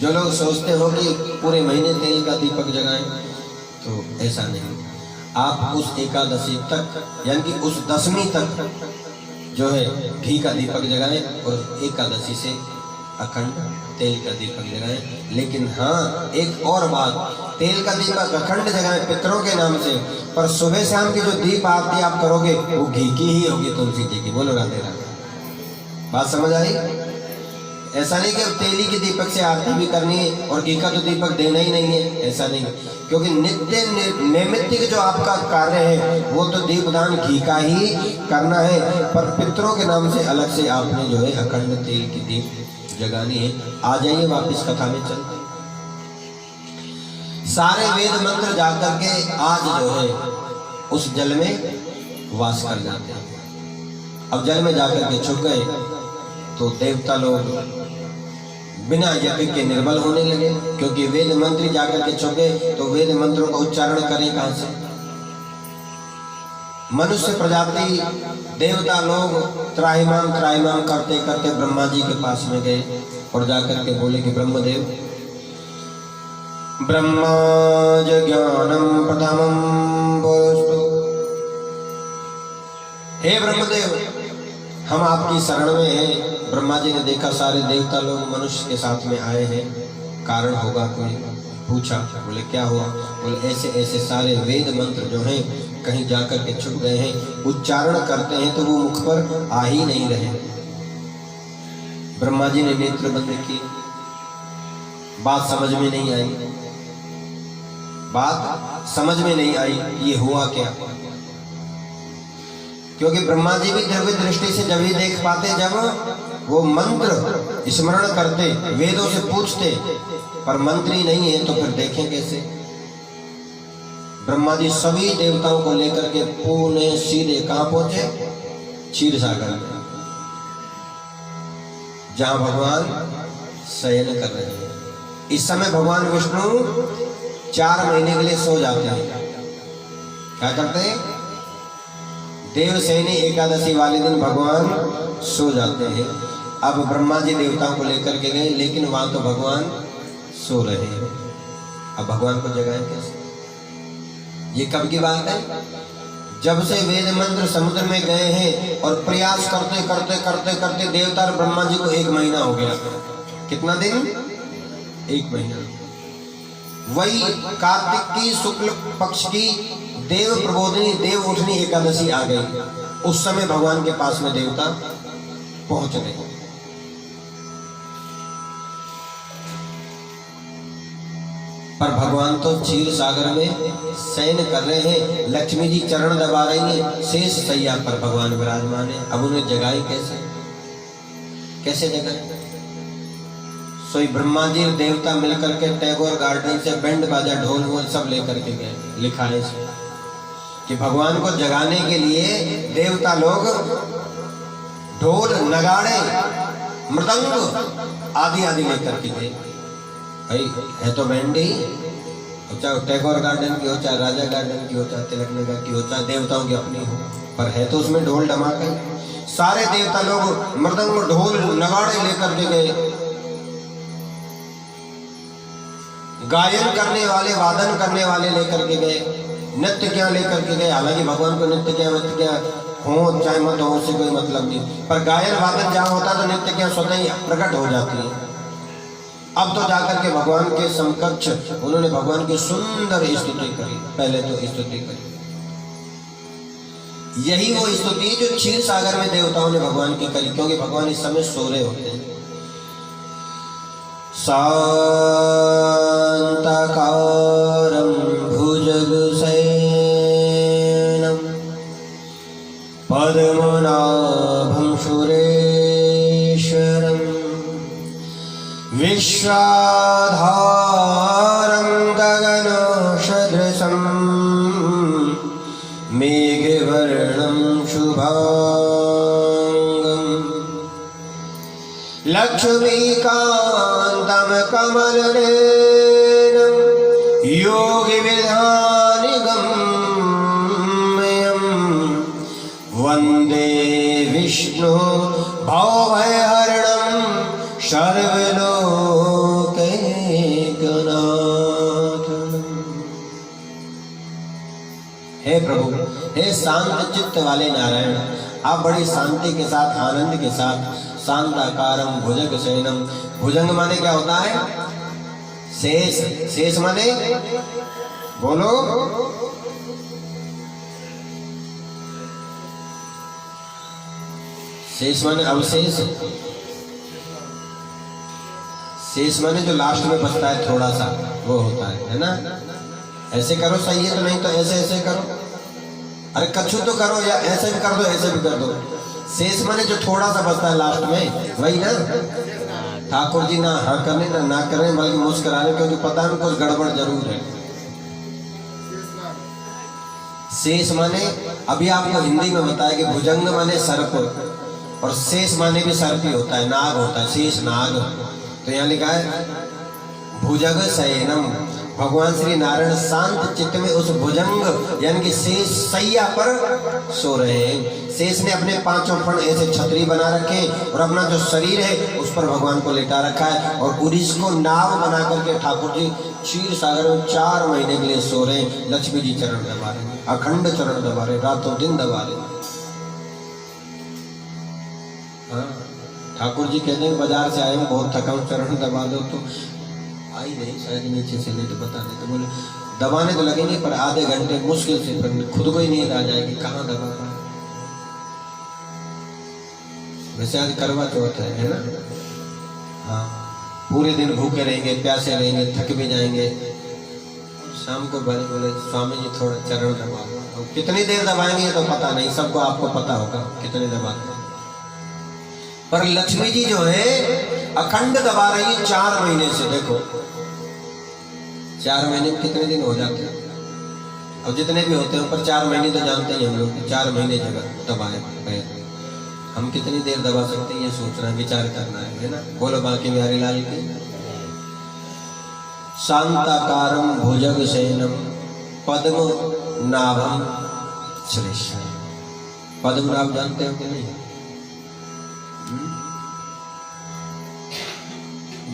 जो लोग सोचते हो कि पूरे महीने तेल का दीपक जगाएं, तो ऐसा नहीं। आप उस एकादशी तक यानी कि उस 10वीं तक जो है घी का दीपक जगाएं और एकादशी से अखंड तेल का दीपक जगाएं। लेकिन हाँ, एक और बात, तेल का दीपक अखंड जगाएं पितरों के नाम से, पर सुबह शाम की जो दीप आरती आप करोगे वो घी की ही होगी, तुलसी जी की। बोलो राधे राधे। बात समझ आई? ऐसा नहीं कि अब तेली के दीपक से आरती भी करनी है और घी का तो दीपक देना ही नहीं है, ऐसा नहीं। क्योंकि नित्य नैमित्तिक जो आपका कार्य है वो तो दीपदान घी का ही करना है, पर पितरों के नाम से अलग से आपने जो है अखंड तेल की दीप जगानी है। आ जाइए वापिस कथा में चलते। सारे वेद मंत्र जाकर के आज जो है उस जल में वास कर जाते हैं। अब जल में जाकर के छुप गए तो देवता लोग बिना यज्ञ के निर्बल होने लगे, क्योंकि वेद मंत्री जाकर के छुप गए तो वेद मंत्रों का उच्चारण करें कहां से। मनुष्य प्रजाति देवता लोग त्राहिमाम करते करते ब्रह्मा जी के पास में गए और जाकर के बोले कि ब्रह्मदेव, ब्रह्मा ज्ञानम प्रथमम पुरुषो। हे ब्रह्मदेव, हम आपकी शरण में हैं। ब्रह्मा जी ने देखा सारे देवता लोग मनुष्य के साथ में आए हैं, कारण होगा कोई। पूछा, बोले क्या हुआ? बोले ऐसे ऐसे सारे वेद मंत्र जो हैं कहीं जाकर के छुप गए हैं, उच्चारण करते हैं तो वो मुख पर आ ही नहीं रहे। ब्रह्मा जी ने नेत्र बंद किए, बात समझ में नहीं आई, बात समझ में नहीं आई ये हुआ क्या। क्योंकि ब्रह्मा जी भी दिव्य दृष्टि से जब ही देख पाते जब वो मंत्र स्मरण करते, वेदों से पूछते, पर मंत्र ही नहीं है तो फिर देखें कैसे। ब्रह्मा जी सभी देवताओं को लेकर के पूरे सीधे कहां पहुंचे? क्षीर सागर में, जहां भगवान शयन कर रहे हैं। इस समय भगवान विष्णु 4 महीने के लिए सो जाते हैं। क्या करते हैं? देवशयनी एकादशी वाले दिन भगवान सो जाते हैं। अब ब्रह्मा जी देवताओं को लेकर के गए, लेकिन वहां तो भगवान सो रहे हैं। अब भगवान को जगाएं कैसे? ये कब की बात है? जब से वेद मंत्र समुद्र में गए हैं और प्रयास करते करते करते करते देवता और ब्रह्मा जी को 1 महीना हो गया। कितना दिन? 1 महीना। वही कार्तिक की शुक्ल पक्ष की देव प्रबोधिनी देव उठनी एकादशी आ गई। उस समय भगवान के पास में देवता पहुंच गए। पर भगवान तो क्षीर सागर में शयन कर रहे हैं, लक्ष्मी जी चरण दबा रही हैं, शेष सैया पर भगवान विराजमान है। अब उन्हें जगाए कैसे? कैसे जगाए? सोई ब्रह्मा जी देवता मिलकर के टैगोर गार्डन से बैंड बाजा ढोल वोल सब लेकर के गए। लिखा है कि भगवान को जगाने के लिए देवता लोग ढोल नगाड़े मृदंग आदि आदि लेकर के गए। भाई है तो बैंड ही, चाहे टैगोर गार्डन की हो, चाहे राजा गार्डन की हो, चाहे तिलक नगर की हो, चाहे देवताओं की अपनी हो, पर है तो उसमें ढोल धमाके। सारे देवता लोग मृदंग ढोल नगाड़े लेकर के गए। गायन करने वाले, वादन करने वाले लेकर के गए, नृत्य क्या लेकर के गए। हालांकि भगवान को नृत्य क्या हो चाहे मत हो उससे कोई मतलब नहीं, पर गायन वादन जहाँ होता तो नृत्य क्या स्वतः ही प्रकट हो जाती है। अब तो जाकर के भगवान के समकक्ष उन्होंने भगवान की सुंदर स्तुति करी। पहले तो स्तुति करी, यही वो स्तुति जो क्षीर सागर में देवताओं ने भगवान की करी, क्योंकि भगवान इस समय सो रहे होते हैं। शांताकारं भुजगशयनं पद्मनाभं सुरेश्वरं विश्वाधारं गगनसदृशं मेघवर्णं शुभांगं लक्ष्मीकान्तं कमलनयनं योगिविधानिगम्यं वन्दे विष्णु भवभयहरणं सर्वलोकैकनाथम्। हे प्रभु, हे शांत चित्त वाले नारायण, आप बड़ी शांति के साथ, आनंद के साथ शांताकारम भुजग शयनम। भुजंग माने क्या होता है? शेष। शेष माने बोलो, शेष माने अवशेष। शेष माने जो लास्ट में बचता है थोड़ा सा, वो होता है ना? ऐसे करो सही है, तो नहीं तो ऐसे ऐसे करो। अरे कछु तो करो, या ऐसे भी कर दो, ऐसे भी कर दो। शेष माने जो थोड़ा सा बचता है लास्ट में, वही ना? ठाकुर जी ना हाँ करने ना करें, बल्कि मुस्कुराने, क्योंकि पता है कुछ गड़बड़ जरूर है। शेष माने अभी आपको हिंदी में बताया कि भुजंग माने सर्प, और शेष माने भी सर्प ही होता है, नाग होता है, शेष नाग। तो यहाँ लिखा है भुजग शयनम। भगवान श्री नारायण शांत चित्त में उस भुजंग यानी कि शेष सैया पर सो रहे हैं। शेष ने अपने पांचों फण ऐसे छतरी बना रखे और अपना जो शरीर है उस पर भगवान को लेटा रखा है, और उड़ीस को नाव बना करके ठाकुर जी क्षीर सागर में 4 महीने के लिए सो रहे हैं। लक्ष्मी जी चरण दबा रहे, अखंड चरण दबा रहे, रातों दिन दबा रहे। ठाकुर जी कहते हैं बाजार से आए हूँ, बहुत थका हूँ, चरण दबा दो। तो आई नहीं, शायद नीचे से नहीं तो पता नहीं। तो बोले दबाने तो लगेंगे, पर आधे घंटे मुश्किल से, पर खुद को ही नींद आ जाएगी, कहाँ दबा पाए। वैसे आज करवा चौथ है ना? हाँ, पूरे दिन भूखे रहेंगे, प्यासे रहेंगे, थक भी जाएंगे। शाम को बोले स्वामी जी थोड़ा चरण दबा दो। कितनी देर दबाएंगे तो पता नहीं, सबको आपको पता होगा कितने दबाते हैं। पर लक्ष्मी जी जो है अखंड दबा रही है 4 महीने से। देखो 4 महीने में कितने दिन हो जाते हैं, और जितने भी होते हैं पर 4 महीने तो जानते ही हम लोग, 4 महीने जगह दबाए पैर। हम कितनी देर दबा सकते हैं ये सोचना, विचार करना है ना? बोलो बांके बिहारी लाल की। शांताकारम भुजग शयनम पद्म नाभम श्रेष्ठ। पद्म नाभ जानते हो कि नहीं?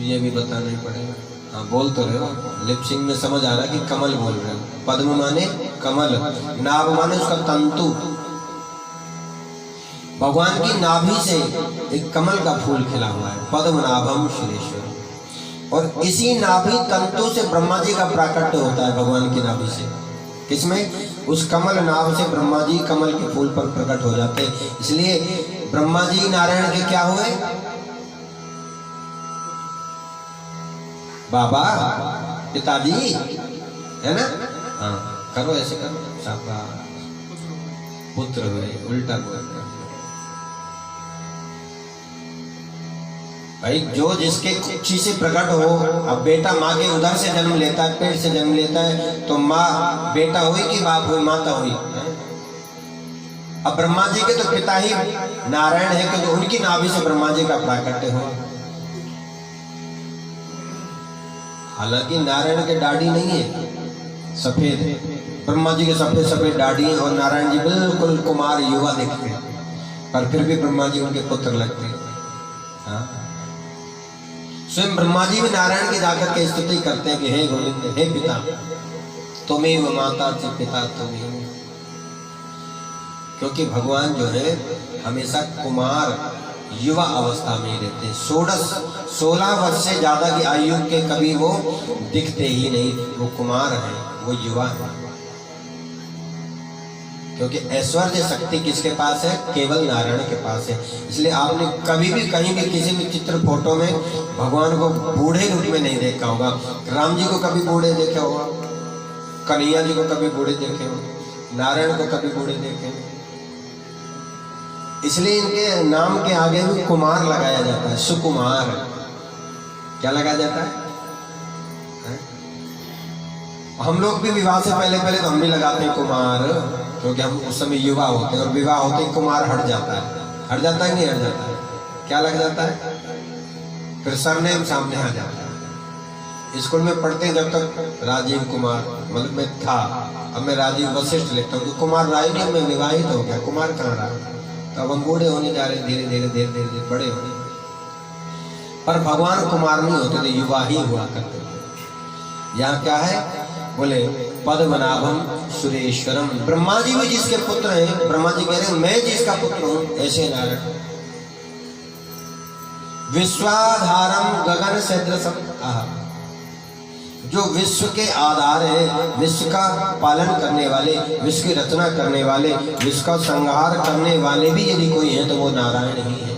ये भी बताना ही पड़ेगा। हाँ बोल तो रहे हो, लिपसिंग में समझ आ रहा है कि कमल बोल रहे हो। पद्म माने कमल, नाभ माने उसका तंतु। भगवान की नाभि से एक कमल का फूल खिला हुआ है, पद्म नाभम श्रीश्वर। और इसी नाभि तंतु से ब्रह्मा जी का प्राकट्य होता है, भगवान की नाभि से। किसमें? उस कमल नाभ से ब्रह्मा जी कमल के फूल पर प्रकट हो जाते हैं। इसलिए ब्रह्मा जी नारायण के क्या हुए? बाबा, पिताजी, है ना? हाँ करो, ऐसे करो, शाबाश। पुत्र हुए, उल्टा हुआ। भाई जो जिसके कुक्षी से प्रकट हो, अब बेटा माँ के उधर से जन्म लेता है, पेट से जन्म लेता है, तो माँ बेटा हुई कि बाप हुई? माता हुई। अब ब्रह्मा जी के तो पिता ही नारायण है, क्योंकि उनकी नाभि से ब्रह्मा जी का प्राकट्य हो। हालांकि नारायण के दाढ़ी नहीं है, सफेद है। ब्रह्मा जी के सफेद सफेद दाढ़ी है, और नारायण जी बिल्कुल कुमार युवा दिखते हैं, पर फिर भी ब्रह्मा जी उनके पुत्र लगते हैं। हाँ? स्वयं ब्रह्मा जी भी नारायण की जाकर के स्तुति करते हैं कि हे गोविंद, हे पिता, तुमेव माता च पिता तुमेव। क्योंकि भगवान जो है हमेशा कुमार युवा अवस्था में रहते हैं। 16 वर्ष से ज्यादा की आयु के कभी वो दिखते ही नहीं, वो कुमार है, वो युवा है। क्योंकि ऐश्वर्य शक्ति किसके पास है? केवल नारायण के पास है। इसलिए आपने कभी भी कहीं भी किसी भी चित्र फोटो में भगवान को बूढ़े रूप में नहीं देखा होगा। राम जी को कभी बूढ़े देखा होगा, कन्हैया जी को कभी बूढ़े देखे हो, नारायण को कभी बूढ़े देखे। इसलिए इनके नाम के आगे भी कुमार लगाया जाता है, सुकुमार। क्या लगाया जाता है? हम लोग भी विवाह से पहले तो हम भी लगाते हैं कुमार, क्योंकि हम उस समय युवा होते हैं, और विवाह होते ही कुमार हट जाता है। हट जाता है नहीं हट जाता है? क्या लग जाता है? फिर सरनेम सामने आ जाता है। स्कूल में पढ़ते जब तक राजीव कुमार, मतलब मैं था, अब मैं राजीव वशिष्ठ लिखता हूँ, कुमार राय ने मैं विवाहित हो गया, कुमार कहाँ रहा। तो अब हम बूढ़े होने जा रहे, धीरे धीरे धीरे धीरे धीरे बड़े होने। पर भगवान कुमार नहीं होते थे, युवा ही हुआ करते थे। यहाँ क्या है, बोले पद्मनाभम सुरेश्वरम। ब्रह्मा जी भी जिसके पुत्र हैं, ब्रह्मा जी कह रहे हैं मैं जिसका पुत्र हूं, ऐसे नारायण। विश्वाधारम गगन सदृशम, जो विश्व के आधार है, विश्व का पालन करने वाले, विश्व की रचना करने वाले, विश्व का संहार करने वाले भी यदि कोई है तो वो नारायण ही है।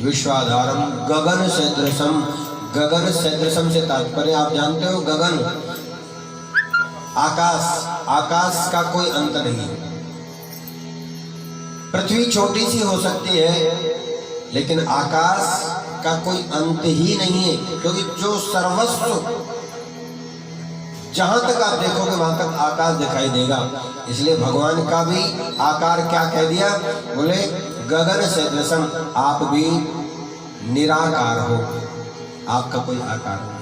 विश्वाधारम गगन सदृशम, गगन सदृशम से तात्पर्य आप जानते हो, गगन आकाश, आकाश का कोई अंत नहीं। पृथ्वी छोटी सी हो सकती है लेकिन आकाश का कोई अंत ही नहीं है, क्योंकि जो सर्वस्व जहां तक आप देखोगे वहां तक आकाश दिखाई देगा। इसलिए भगवान का भी आकार क्या कह दिया, बोले गगन सदृशम, आप भी निराकार हो, आपका कोई आकार नहीं।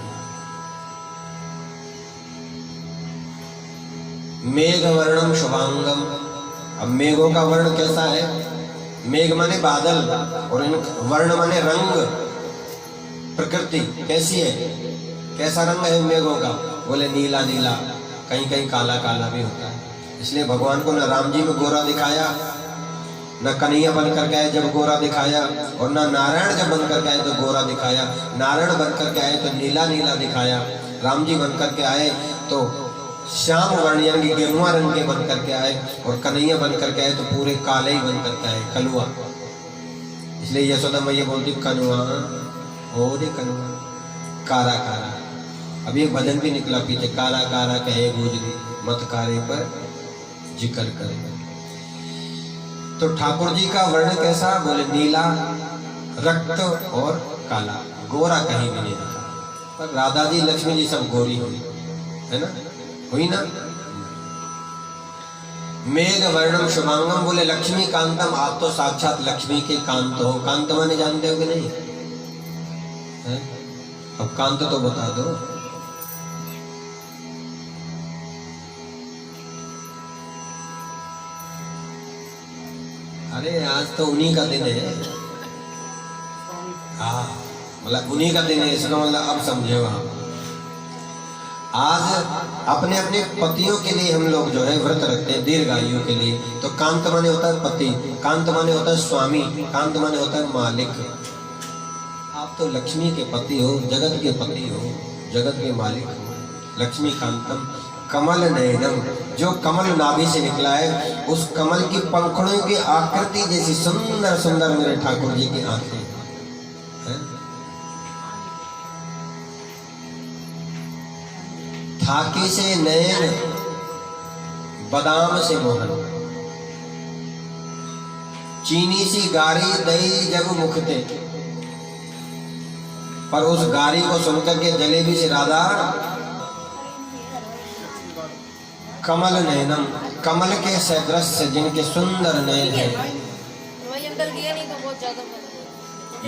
मेघ वर्णम शुभांगम, अब मेघों का वर्ण कैसा है, मेघ माने बादल और वर्ण माने रंग, प्रकृति कैसी है, कैसा रंग है मेघों का, बोले नीला नीला, कहीं कहीं काला काला भी होता है। इसलिए भगवान को न राम जी में गोरा दिखाया, न कन्हैया बन करके आए जब गोरा दिखाया, और न नारायण जब बन करके आए तो गोरा दिखाया। नारायण बन करके आए तो नीला नीला दिखाया, राम जी बन करके आए तो श्याम वर्ण यानी गेरुआ रंग के बन करके आए, और कन्हैया बन करके आए तो पूरे काले ही बन करके आए, कलुआ। इसलिए यशोदा मैया बोलती कनुआ, और कनुआ कारा कारा। अब ये भजन भी निकला पीछे, कारा कारा कहे गुजरी मत कारे पर जिक्र करे। तो ठाकुर जी का वर्ण कैसा, बोले नीला, रक्त और काला, गोरा कहीं भी नहीं दिखा। पर राधा जी लक्ष्मी जी सब गोरी हुई है ना, हुई ना। मेघ वर्णम शुभांगम, बोले लक्ष्मी कांतम, आप तो साक्षात लक्ष्मी के कांत हो। कांत माने जानते हो कि नहीं है? अब कांत तो बता दो। अरे आज तो उन्हीं का दिन है, हाँ मतलब उन्हीं का दिन है, इसका मतलब अब समझे वहां। आज अपने अपने पतियों के लिए हम लोग जो है व्रत रखते हैं, दीर्घायु के लिए। तो कांत माने होता है पति, कांत माने होता है स्वामी, कांत माने होता है मालिक। आप तो लक्ष्मी के पति हो, जगत के पति हो, जगत के मालिक हो। लक्ष्मी कांतम कमल नयनम, जो कमल नाभि से निकला है, उस कमल की पंखुड़ियों की आकृति जैसी सुंदर सुंदर मेरे ठाकुर जी की आंखें हैं। थाकी से नयन, बादाम से मोहन, चीनी सी गारी दही जब मुखते, पर उस गारी को सुनकर के जलेबी से राधा कमल नयनम, कमल के सदृश से जिनके सुंदर नयन है।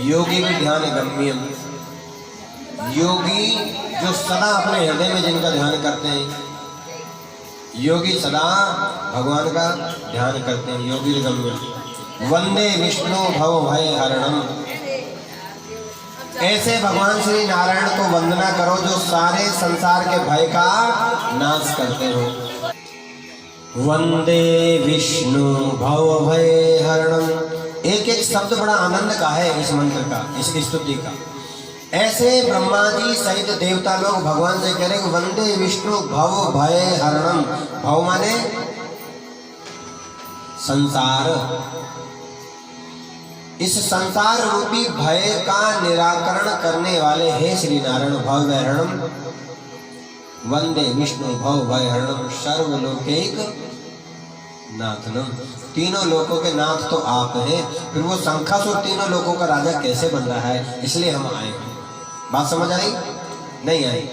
योगी भी ध्यान गम्यम, योगी जो सदा अपने हृदय में जिनका ध्यान करते हैं, योगी सदा भगवान का ध्यान करते हैं। योगी गम्यम वंदे विष्णु भव भय हरणम, ऐसे भगवान श्री नारायण को वंदना करो जो सारे संसार के भय का नाश करते हो। वंदे विष्णु भव भय हरणम, एक एक शब्द बड़ा आनंद का है इस मंत्र का, इस स्तुति का। ऐसे ब्रह्मा जी सहित देवता लोग भगवान से कह रहे हैं वंदे विष्णु भव भय हरणम। भव माने संसार, इस संसार रूपी भय का निराकरण करने वाले हे श्री नारायण भव हरणम। वंदे विष्णु भव भय हरणम सर्वलोकैक नाथनम, तीनों लोकों के नाथ तो आप हैं। फिर वो शंखासुर तीनों लोकों का राजा कैसे बन रहा है, इसलिए हम आए हैं। बात समझ आई? नहीं आई?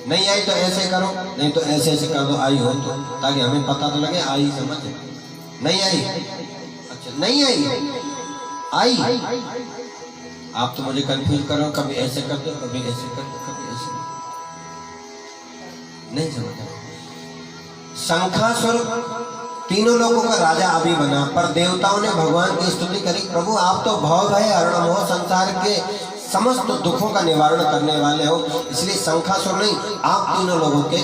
नहीं आई तो ऐसे करो, नहीं तो ऐसे ऐसे कर दो, आई हो तो, ताकि हमें पता तो लगे आई समझ। नहीं आई? अच्छा नहीं आई, आई आप तो मुझे कंफ्यूज करो, कभी ऐसे कर दो, कभी ऐसे कर दो, कभी ऐसे नहीं समझ। शंखासुर तीनों लोगों का राजा अभी बना, पर देवताओं ने भगवान की स्तुति करी, प्रभु आप तो भव भय हरणम हो, संसार के समस्त दुखों का निवारण करने वाले हो, इसलिए शंखासुर नहीं, आप तीनों लोगों के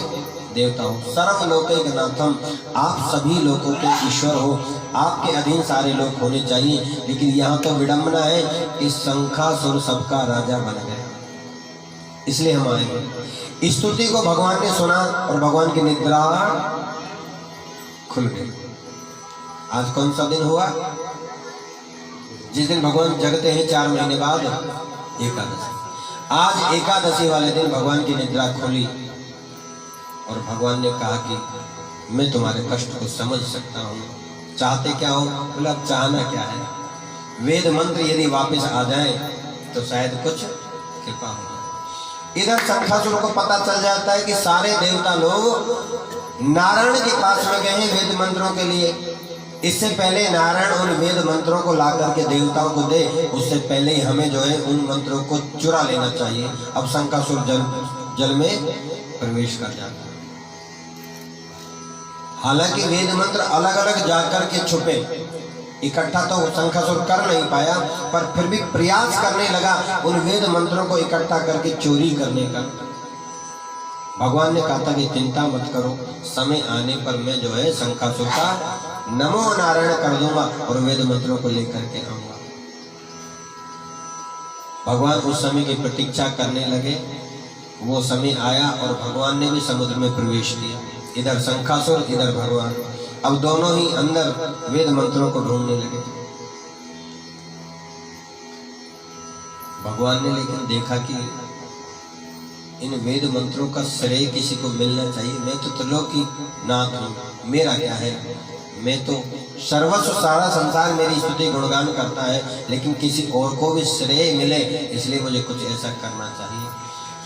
देवता हो। सर्वलोकैकनाथम, आप सभी लोगों के ईश्वर हो, आपके अधीन सारे लोग होने चाहिए। लेकिन यहाँ तो विडंबना है कि शंखासुर सबका राजा बन गया, इसलिए हम आएंगे। स्तुति को भगवान ने सुना और भगवान की निद्रा खुल गई। आज कौन सा दिन हुआ? जिस दिन भगवान जगते हैं 4 महीने बाद, एकादशी। आज एकादशी वाले दिन भगवान की निद्रा खुली और भगवान ने कहा कि मैं तुम्हारे कष्ट को समझ सकता हूँ, चाहते क्या हो? बोला चाहना क्या है? वेद मंत्र यदि वापस आ जाए तो शायद कुछ कृपा हो जाए। इधर शंखासुर को पता चल जाता है कि सारे देवता लोग नारायण के पास में गए हैं वेद मंत्रों के लिए। इससे पहले नारायण उन वेद मंत्रों को ला करके देवताओं को दे, उससे पहले ही हमें जो है उन मंत्रों को चुरा लेना चाहिए। अब शंखासुर जल में प्रवेश कर जाता है। हालांकि वेद मंत्र अलग अलग जाकर के छुपे, इकट्ठा तो शंखासुर कर नहीं पाया, पर फिर भी प्रयास करने लगा उन वेद मंत्रों को इकट्ठा करके चोरी करने का। भगवान ने कहा था कि चिंता मत करो, समय आने पर मैं जो है शंखासुर का नमो नारायण कर दूंगा और वेद मंत्रों को लेकर के आऊंगा। भगवान उस समय की प्रतीक्षा करने लगे। वो समय आया और भगवान ने भी समुद्र में प्रवेश किया। इधर शंखासुर, इधर भगवान। अब दोनों ही अंदर वेद मंत्रों को ढूंढने लगे। भगवान ने लेकिन देखा कि इन वेद मंत्रों का श्रेय किसी को मिलना चाहिए। मैं तो त्रिलोकी नाथ हूँ, मेरा क्या है? मैं तो सर्वस्व, सारा संसार मेरी स्तुति गुणगान करता है, लेकिन किसी और को भी श्रेय मिले, इसलिए मुझे कुछ ऐसा करना चाहिए।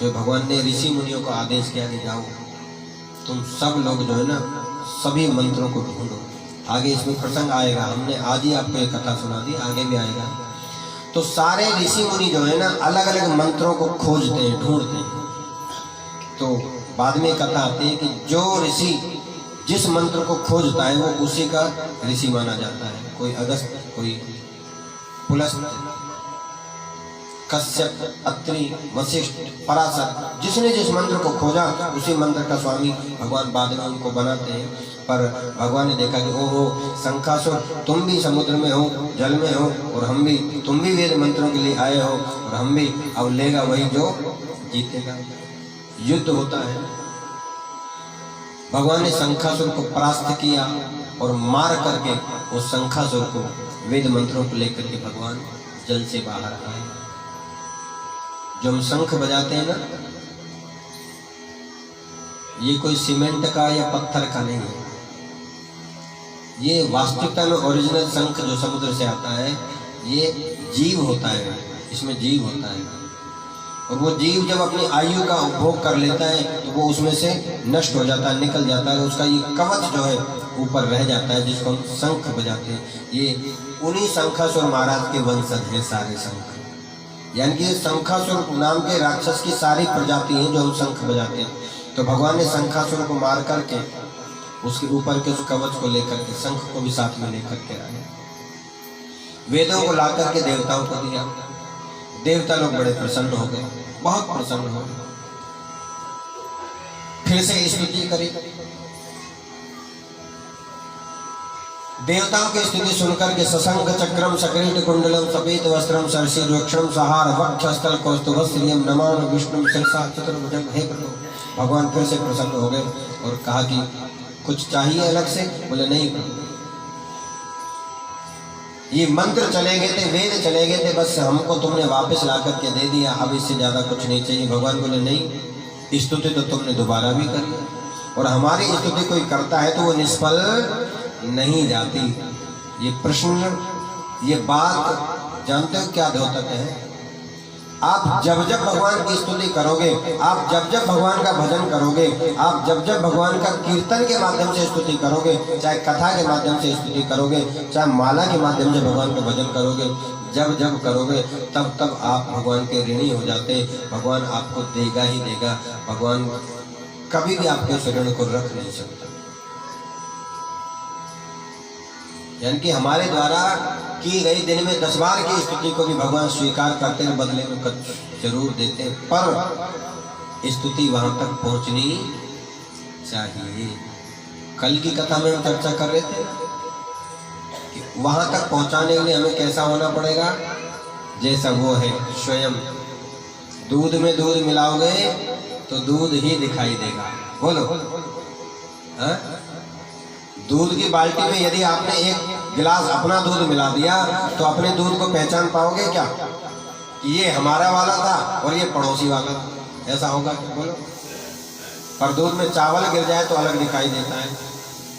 तो भगवान ने ऋषि मुनियों को आदेश किया कि जाओ तुम सब लोग जो है ना, सभी मंत्रों को ढूंढो। आगे इसमें प्रसंग आएगा, हमने आज ही आपको एक कथा सुना दी, आगे भी आएगा। तो सारे ऋषि मुनि जो है ना अलग अलग मंत्रों को खोजते हैं, ढूंढते हैं। तो बाद में कथा आती है कि जो ऋषि जिस मंत्र को खोजता है वो उसी का ऋषि माना जाता है। कोई अगस्त, कोई पुलस्त, कश्यप, अत्रि, वशिष्ठ, पराशर, जिसने जिस मंत्र को खोजा उसी मंत्र का स्वामी भगवान बाद में उनको बनाते हैं। पर भगवान ने देखा कि ओहो शंखासुर, तुम भी समुद्र में हो, जल में हो, और हम भी, तुम भी वेद मंत्रों के लिए आए हो और हम भी। अब लेगा वही जो जीतेगा। युद्ध होता है। भगवान ने शंखासुर को परास्त किया और मार करके उस शंखासुर को वेद मंत्रों को लेकर के भगवान जल से बाहर आए। जो हम शंख बजाते हैं ना, ये कोई सीमेंट का या पत्थर का नहीं है। ये वास्तविकता में ओरिजिनल शंख जो समुद्र से आता है, ये जीव होता है, इसमें जीव होता है। और वो जीव जब अपनी आयु का उपभोग कर लेता है तो वो उसमें से नष्ट हो जाता है, निकल जाता है। उसका ये कवच जो है ऊपर रह जाता है, जिसको हम शंख बजाते हैं। ये उन्हीं शंखासुर महाराज के वंशज हैं सारे शंख। यानी कि शंखासुर नाम के राक्षस की सारी प्रजाति हैं जो हम शंख बजाते हैं। तो भगवान ने शंखासुर को मार करके उसके ऊपर के उस कवच को लेकर के, शंख को भी साथ में लेकर के आए। वेदों को ला करके देवताओं को दिया। देवता लोग बड़े प्रसन्न हो गए, बहुत प्रसन्न हो गए। फिर से स्तुति करी। देवताओं की स्तुति सुनकर के सशंख चक्रम सकरीट कुंडलम सफेद वस्त्रम सरसी रुक्षम सहार वक्षस्थल कौस्तुभस्त्रियम नमामि विष्णु शिरसा चतुर्भुजं। हे प्रभु। भगवान फिर से प्रसन्न हो गए और कहा कि कुछ चाहिए अलग से? बोले नहीं प्रभु, ये मंत्र चले गए थे, वेद चले गए थे, बस हमको तुमने वापस ला करके दे दिया, अब इससे ज्यादा कुछ नहीं चाहिए। भगवान बोले नहीं, स्तुति तो तुमने दोबारा भी करी, और हमारी स्तुति कोई करता है तो वो निष्फल नहीं जाती। ये प्रश्न, ये बात जानते हो क्या द्योतक है? आप जब जब भगवान की स्तुति करोगे, आप जब जब भगवान का भजन करोगे, आप जब जब भगवान का कीर्तन के माध्यम से स्तुति करोगे, चाहे कथा के माध्यम से स्तुति करोगे, चाहे माला के माध्यम से भगवान का भजन करोगे, जब जब करोगे तब तब आप भगवान के ऋणी हो जाते। भगवान आपको देगा ही देगा। भगवान कभी भी आपके शरण को रख नहीं सकता। यानी कि हमारे द्वारा की गई दिन में 10 बार की स्तुति को भी भगवान स्वीकार करते हैं, बदले में कुछ जरूर देते हैं, पर स्तुति वहां तक पहुंचनी चाहिए। कल की कथा में हम चर्चा कर रहे थे कि वहां तक पहुंचाने के लिए हमें कैसा होना पड़ेगा, जैसा वो है स्वयं। दूध में दूध मिलाओगे तो दूध ही दिखाई देगा। बोलो हाँ? दूध की बाल्टी में यदि आपने एक गिलास अपना दूध मिला दिया तो अपने दूध को पहचान पाओगे क्या? ये हमारा वाला था और ये पड़ोसी वाला था, ऐसा होगा क्या? बोलो। पर दूध में चावल गिर जाए तो अलग दिखाई देता है,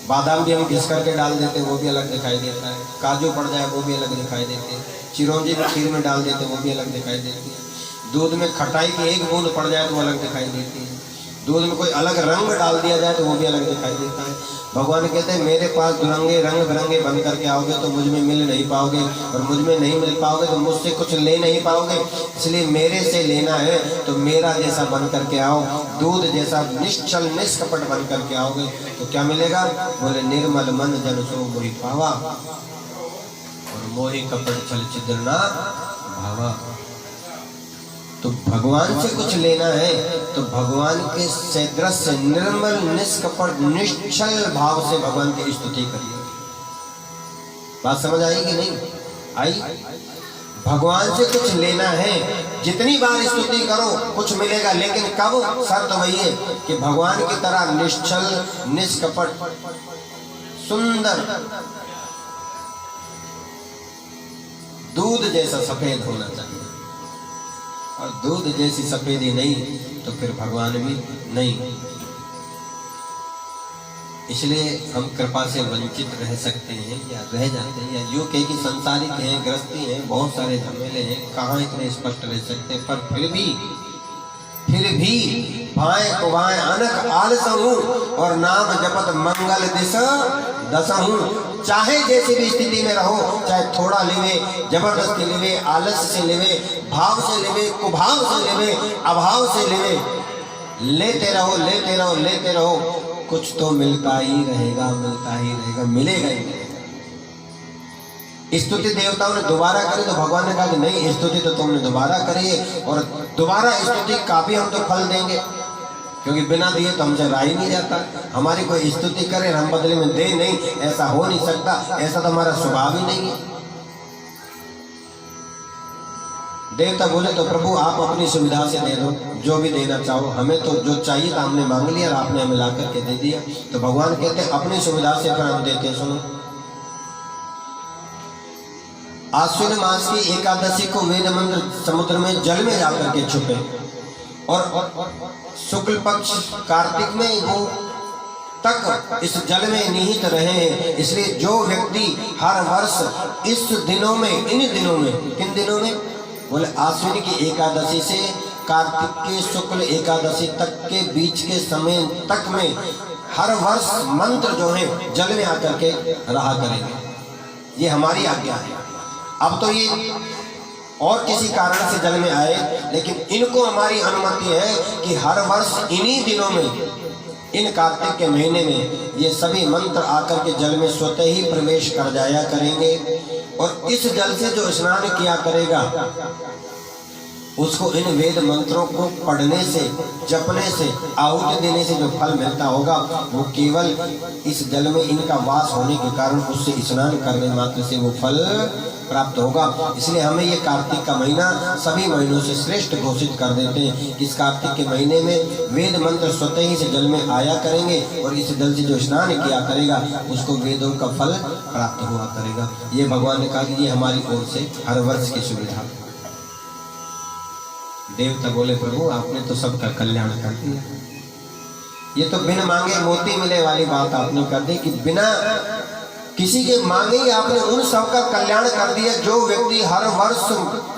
बादाम भी हम घिस करके डाल देते हैं वो भी अलग दिखाई देता है, काजू पड़ जाए वो भी अलग दिखाई देते हैं, चिरौंजी भी खीर में डाल देते वो भी अलग दिखाई देती है, दूध में खटाई की एक बूंद पड़ जाए तो अलग दिखाई देती है, दूध में कोई अलग रंग डाल दिया जाए तो वो भी अलग दिखाई देता है। भगवान कहते हैं मेरे पास दुरंगे रंग बिरंगे बन करके आओगे तो मुझ में मिल नहीं पाओगे, और मुझ में नहीं मिल पाओगे तो मुझसे कुछ ले नहीं पाओगे। इसलिए मेरे से लेना है तो मेरा जैसा बन करके आओ, दूध जैसा निश्चल निष्कपट बन करके आओगे तो क्या मिलेगा? बोले निर्मल मन जन सो मोहि पावा, और मोहि कपट छल छिद्र ना भावा। तो भगवान से कुछ लेना है तो भगवान के सदृश से निर्मल निष्कपट निश्चल भाव से भगवान की स्तुति करिए। बात समझ आई कि नहीं आई? भगवान से कुछ लेना है, जितनी बार स्तुति करो कुछ मिलेगा, लेकिन कब? शर्त वही है कि भगवान की तरह निश्चल निष्कपट सुंदर दूध जैसा सफेद होना चाहिए, और दूध जैसी सफेदी नहीं तो फिर भगवान भी नहीं। इसलिए हम कृपा से वंचित रह सकते हैं या रह जाते हैं, या यूं कहे कि संसारिक हैं, गृहस्थी हैं, बहुत सारे झमेले हैं, कहाँ इतने स्पष्ट रह सकते हैं। पर फिर भी भाएं कुभाएं अनक आलसहूं, और नाम जपत मंगल दिस दसहूं। चाहे जैसी भी स्थिति में रहो, चाहे थोड़ा लेवे, जबरदस्ती लेवे, आलस से लेवे, भाव से लेवे, कुभाव से लेवे, अभाव से लेवे, लेते रहो लेते रहो लेते रहो, कुछ तो मिलता ही रहेगा, मिलता ही रहेगा, मिलेगा ही मिलेगा। स्तुति देवताओं ने दोबारा करी तो भगवान ने कहा कि नहीं, स्तुति तो तुमने दोबारा करी है, और दोबारा स्तुति का भी हम तो फल देंगे, क्योंकि बिना दिए तो हमसे रहा ही नहीं जाता। हमारी कोई स्तुति करे हम बदले में दे नहीं, ऐसा हो नहीं सकता, ऐसा तो हमारा स्वभाव ही नहीं है। देवता बोले तो प्रभु आप अपनी सुविधा से दे दो, जो भी देना चाहो, हमें तो जो चाहिए था हमने मांग लिया और आपने हमें ला करके दे दिया। तो भगवान कहते हैं अपनी सुविधा से फिर हम देते। सुनो, आश्विन मास की एकादशी को वेद मंत्र समुद्र में जल में जाकर के छुपे, और शुक्ल पक्ष कार्तिक में वो तक इस जल में निहित रहे। इसलिए जो व्यक्ति हर वर्ष इस दिनों में, इन दिनों में, किन दिनों में? बोले आश्विन की एकादशी से कार्तिक के शुक्ल एकादशी तक के बीच के समय तक में हर वर्ष मंत्र जो है जल में आकर के रहा करेंगे। ये हमारी आज्ञा है। अब तो ये और किसी कारण से जल में आए, लेकिन इनको हमारी अनुमति है कि हर वर्ष इन्हीं दिनों में, इन कार्तिक के महीने में ये सभी मंत्र आकर के जल में स्वतः ही प्रवेश कर जाया करेंगे। और इस जल से जो स्नान किया करेगा उसको इन वेद मंत्रों को पढ़ने से, जपने से, आहुति देने से जो फल मिलता होगा वो केवल इस जल में इनका वास होने के कारण उससे स्नान करने मात्र से वो फल प्राप्त होगा। इसलिए हमें ये कार्तिक का महीना सभी महीनों से श्रेष्ठ घोषित कर देते हैं। इस कार्तिक के महीने में वेद मंत्र स्वतः ही से जल में आया करेंगे, और इस जल से जो स्नान किया करेगा उसको वेदों का फल प्राप्त हुआ करेगा। ये भगवान ने कहा कि ये हमारी ओर से हर वर्ष की सुविधा। देवता बोले प्रभु आपने तो सबका कल्याण कर दिया, ये तो बिन मांगे मोती मिले वाली बात आपने कर दी कि बिना किसी के मांगे ही आपने उन सब का कल्याण कर दिया। जो व्यक्ति हर वर्ष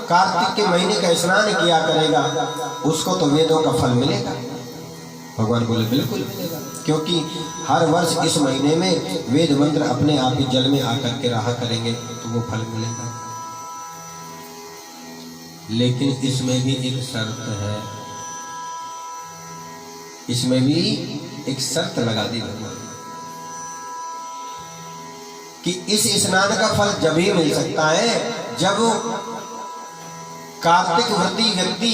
कार्तिक के महीने का स्नान किया करेगा उसको तो वेदों का फल मिलेगा। भगवान बोले बिल्कुल मिलेगा, क्योंकि हर वर्ष इस महीने में वेद मंत्र अपने आप ही जल में आकर के रहा करेंगे तो वो फल मिलेगा। लेकिन इसमें भी एक शर्त है, इसमें भी एक शर्त लगा दी भगवान कि इस स्नान का फल जब ही मिल सकता है जब कार्तिक व्रती व्यक्ति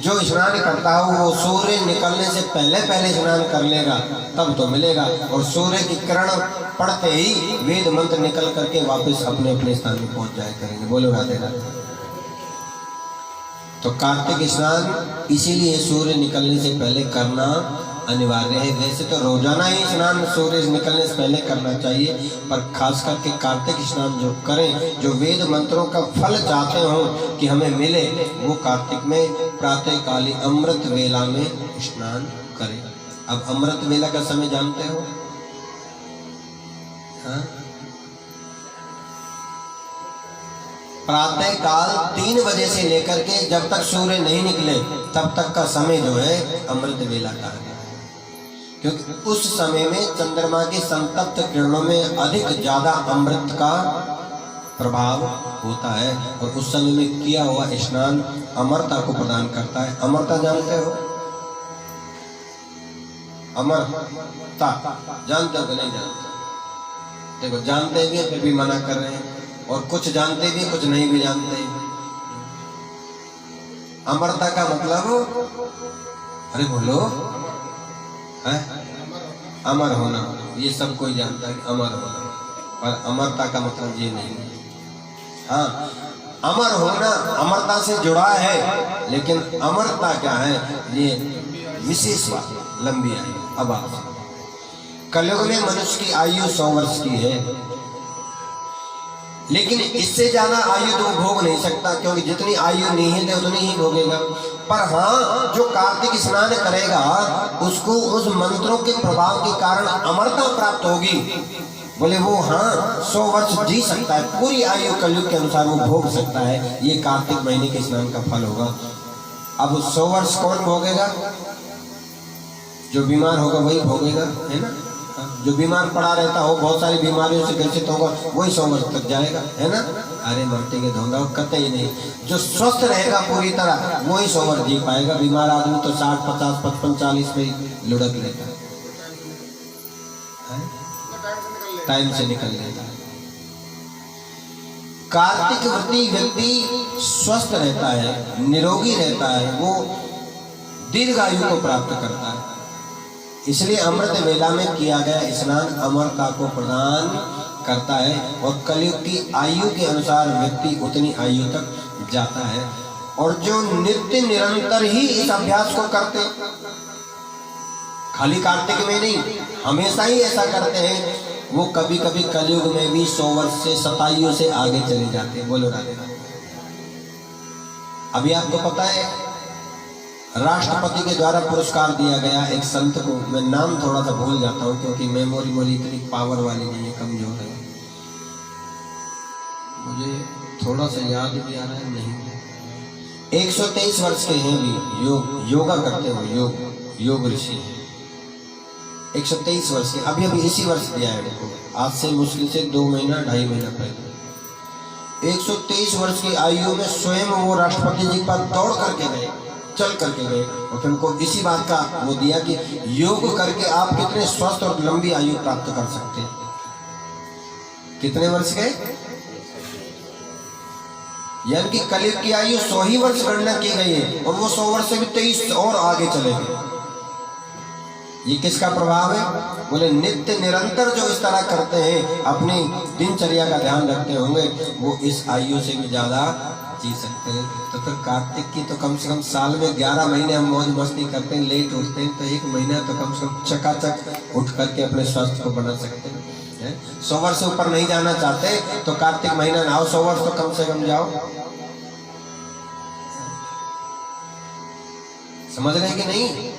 जो स्नान करता हो वो सूर्य निकलने से पहले पहले स्नान कर लेगा, तब तो मिलेगा। और सूर्य की किरण पड़ते ही वेद मंत्र निकल करके वापस अपने अपने स्थान में पहुंच जाया करेंगे। बोलो राधे राधे। तो कार्तिक स्नान इसीलिए सूर्य निकलने से पहले करना अनिवार्य है। वैसे तो रोजाना ही स्नान सूर्य निकलने से पहले करना चाहिए, पर खास करके कार्तिक स्नान जो करें, जो वेद मंत्रों का फल चाहते हो कि हमें मिले, वो कार्तिक में प्रातः काली अमृत वेला में स्नान करें। अब अमृत वेला का समय जानते हो? हाँ? प्रातः काल 3 बजे से लेकर के जब तक सूर्य नहीं निकले तब तक का समय जो है अमृत वेला का है, क्योंकि उस समय में चंद्रमा की संतप्त किरणों में अधिक ज्यादा अमृत का प्रभाव होता है और उस समय में किया हुआ स्नान अमरता को प्रदान करता है। अमरता जानते हो? अमरता जानते हो कि नहीं जानते? देखो, जानते भी फिर भी मना कर रहे हैं, और कुछ जानते भी कुछ नहीं भी जानते। अमरता का मतलब, अरे बोलो, है अमर होना। ये सब कोई जानता है कि अमर होना, पर अमरता का मतलब ये नहीं है। हाँ, अमर होना अमरता से जुड़ा है, लेकिन अमरता क्या है ये विशेष बात, लंबी आयु। अब आप कलयुग में मनुष्य की आयु 100 वर्ष की है, लेकिन इससे ज्यादा आयु तो भोग नहीं सकता, क्योंकि जितनी आयु निहित है उतनी ही भोगेगा। पर हाँ, जो कार्तिक स्नान करेगा उसको उस मंत्रों के प्रभाव के कारण अमरता प्राप्त होगी। बोले वो हाँ 100 वर्ष जी सकता है, पूरी आयु कलयुग के अनुसार वो भोग सकता है। ये कार्तिक महीने के स्नान का फल होगा। अब 100 वर्ष कौन भोगेगा? जो बीमार होगा वही भोगेगा, है ना। जो बीमार पड़ा रहता हो, बहुत सारी बीमारियों से ग्रसित होगा, वही 100 वर्ष तक जाएगा, है ना। अरे मरते के धोंगा कतई नहीं। जो स्वस्थ रहेगा पूरी तरह वही 100 वर्ष जी पाएगा। बीमार आदमी तो 60, 50, 55, 40 में लुढ़क लेता है, टाइम से निकल लेता है। कार्तिक व्रती व्यक्ति स्वस्थ रहता है, निरोगी रहता है, वो दीर्घायु को प्राप्त करता है। इसलिए अमृत वेला में किया गया स्नान अमरता को प्रदान करता है, और कलयुग की आयु के अनुसार व्यक्ति उतनी आयु तक जाता है। और जो नित्य निरंतर ही इस अभ्यास को करते, खाली कार्तिक में नहीं, हमेशा ही ऐसा करते हैं, वो कभी कभी कलयुग में भी 100 वर्ष से शतायु से आगे चले जाते हैं। बोलो राधे राधे। अभी आपको पता है राष्ट्रपति के द्वारा पुरस्कार दिया गया एक संत को, मैं नाम थोड़ा सा भूल जाता हूँ क्योंकि मेमोरी मोरी इतनी पावर वाली नहीं है, कमजोर है। मुझे थोड़ा सा याद भी आ रहा है, नहीं। 123 वर्ष के हैं भी, योगा करते हो, योग ऋषि 123 वर्ष के, अभी इसी वर्ष दिया है उनको, आज से मुश्किल से 2 महीना 2.5 महीना पहले। 123 वर्ष की आयु में स्वयं वो राष्ट्रपति जी पर दौड़ करके गए, चल करके गए, और फिर उनको इसी बात का वो दिया कि योग करके आप कितने स्वस्थ और लंबी आयु प्राप्त कर सकते हैं। कितने वर्ष गए? यानी कि कलयुग की आयु 100 ही वर्ष गणना की गई है, और वो 100 वर्ष से भी 23 और आगे चले गए। ये किसका प्रभाव है? बोले नित्य निरंतर जो इस तरह करते हैं, अपनी दिनचर्या का ध्यान रखते होंगे, वो इस आयु से भी ज्यादा जी सकते हैं। तो फिर कार्तिक की तो कम से कम साल में 11 महीने हम मौज मस्ती करते हैं, लेट उठते हैं, तो 1 महीना तो कम से कम चकाचक उठ करके अपने स्वास्थ्य को बना सकते हैं। 100 वर्ष से ऊपर नहीं जाना चाहते तो कार्तिक महीना नहाओ, 100 वर्ष तो कम से कम जाओ। समझ रहे हैं कि नहीं?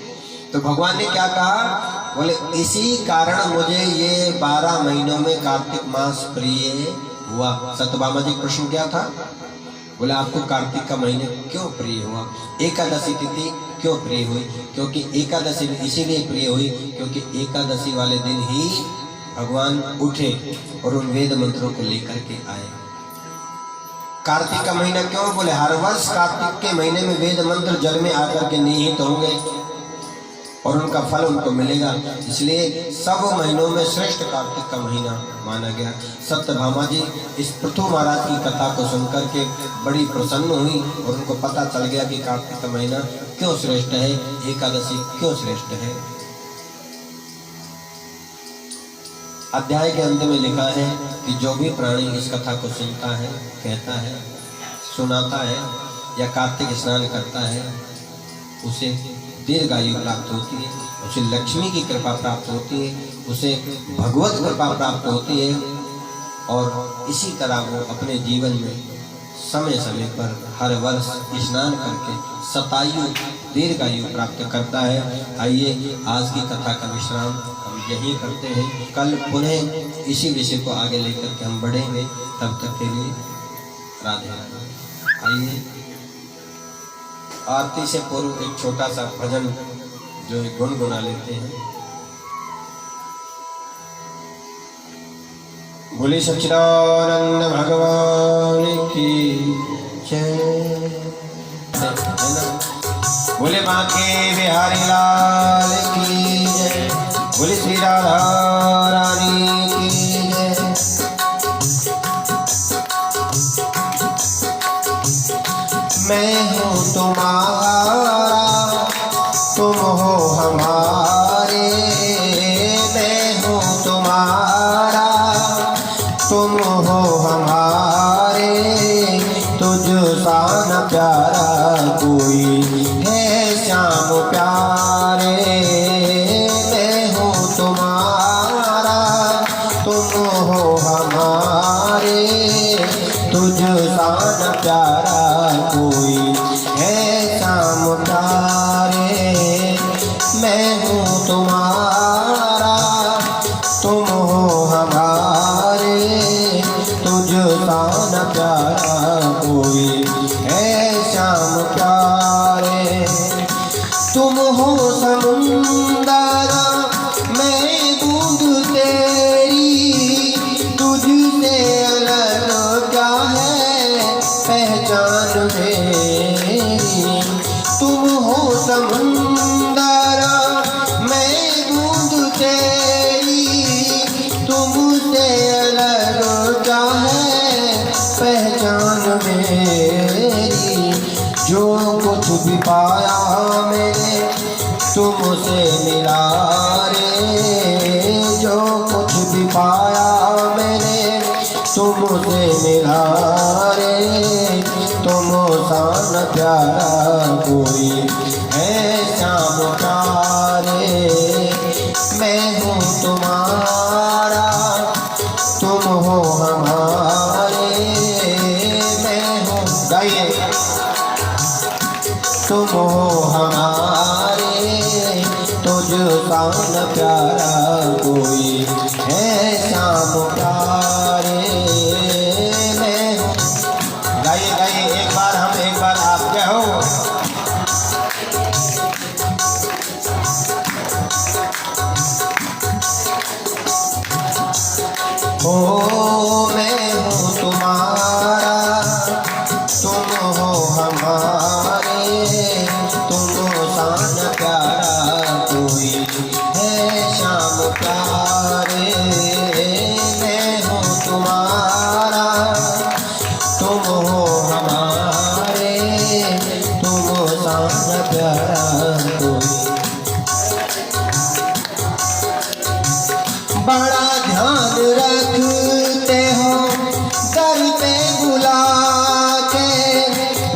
तो भगवान ने क्या कहा बोले इसी कारण मुझे ये 12 महीनों में कार्तिक मास प्रिय हुआ। सत्यभामा जी प्रश्न क्या था? बोले आपको कार्तिक का महीने क्यों प्रिय हुआ? एकादशी तिथि क्यों प्रिय हुई? क्योंकि एकादशी इसीलिए प्रिय हुई क्योंकि एकादशी वाले दिन ही भगवान उठे और उन वेद मंत्रों को लेकर के आए। कार्तिक का महीना क्यों? बोले हर वर्ष कार्तिक के महीने में वेद मंत्र जल में आकर के निहित होंगे और उनका फल उनको मिलेगा, इसलिए सब महीनों में श्रेष्ठ कार्तिक का महीना माना गया। सत्यभामा जी इस पृथु महाराज की कथा को सुनकर के बड़ी प्रसन्न हुई और उनको पता चल गया कि कार्तिक का महीना क्यों श्रेष्ठ है, एकादशी क्यों श्रेष्ठ है। अध्याय के अंत में लिखा है कि जो भी प्राणी इस कथा को सुनता है, कहता है, सुनाता है या कार्तिक स्नान करता है, उसे दीर्घायु प्राप्त होती है, उसे लक्ष्मी की कृपा प्राप्त होती है, उसे भगवत कृपा प्राप्त होती है और इसी तरह वो अपने जीवन में समय समय पर हर वर्ष स्नान करके शतायु दीर्घायु प्राप्त करता है। आइए आज की कथा का विश्राम हम यहीं करते हैं, कल पुनः इसी विषय को आगे लेकर के हम बढ़ेंगे। तब तक के लिए राधे राधे। आइए आरती से पूर्व एक छोटा सा भजन जो है गुनगुना लेते हैं। बोले सच्चिदानंद भगवान की जय। बोले बांके बिहारी लाल की जय। बोले श्री राधा रानी की जय। मैं हूँ तुम्हारा, तुम हो हमारे। मैं हूँ तुम्हारा, तुम हो हमारे। तुझ सा न प्यारा कोई है श्याम प्यारे। मैं हूँ तुम्हारा, तुम हो हमारे। तुझ सा न प्यारा कोई है श्याम प्यारे। मैं हूँ तुम्हारा, तुम हो हमारे। तुझ सा न प्यारा कोई है श्याम प्यारे। तुम हो समुंदर, मैं बूंद तेरी। तुझसे अलग क्या है पहचान मेरी। तुम हो समुंदर, मैं बूंद तेरी। तुमसे अलग क्या है पहचान मेरी। जो कुछ भी पाया मैंने तुमसे मिला रे। जो कुछ भी पाया मैंने तुमसे मिला रे। तुम सा न प्यारा कोई है श्याम प्यारे। मैं हूँ तुम्हारा, तुम हो हमारे। मैं हूँ, गाइए, तुम हो हमारे। तुझ सा न प्यारा कोई है श्याम प्यारे। मैं हूँ, गाइए गाइए, एक बार हम, एक बार आप, क्या हो। ओ मैं हूँ तुम्हारा, तुम हो हमारे। तुम सा न प्यारा कोई है श्याम प्यारे। मैं हूँ तुम्हारा, तुम हो हमारे। तुम सा न प्यारा कोई। बड़ा ध्यान रखते हो दर पे बुला के।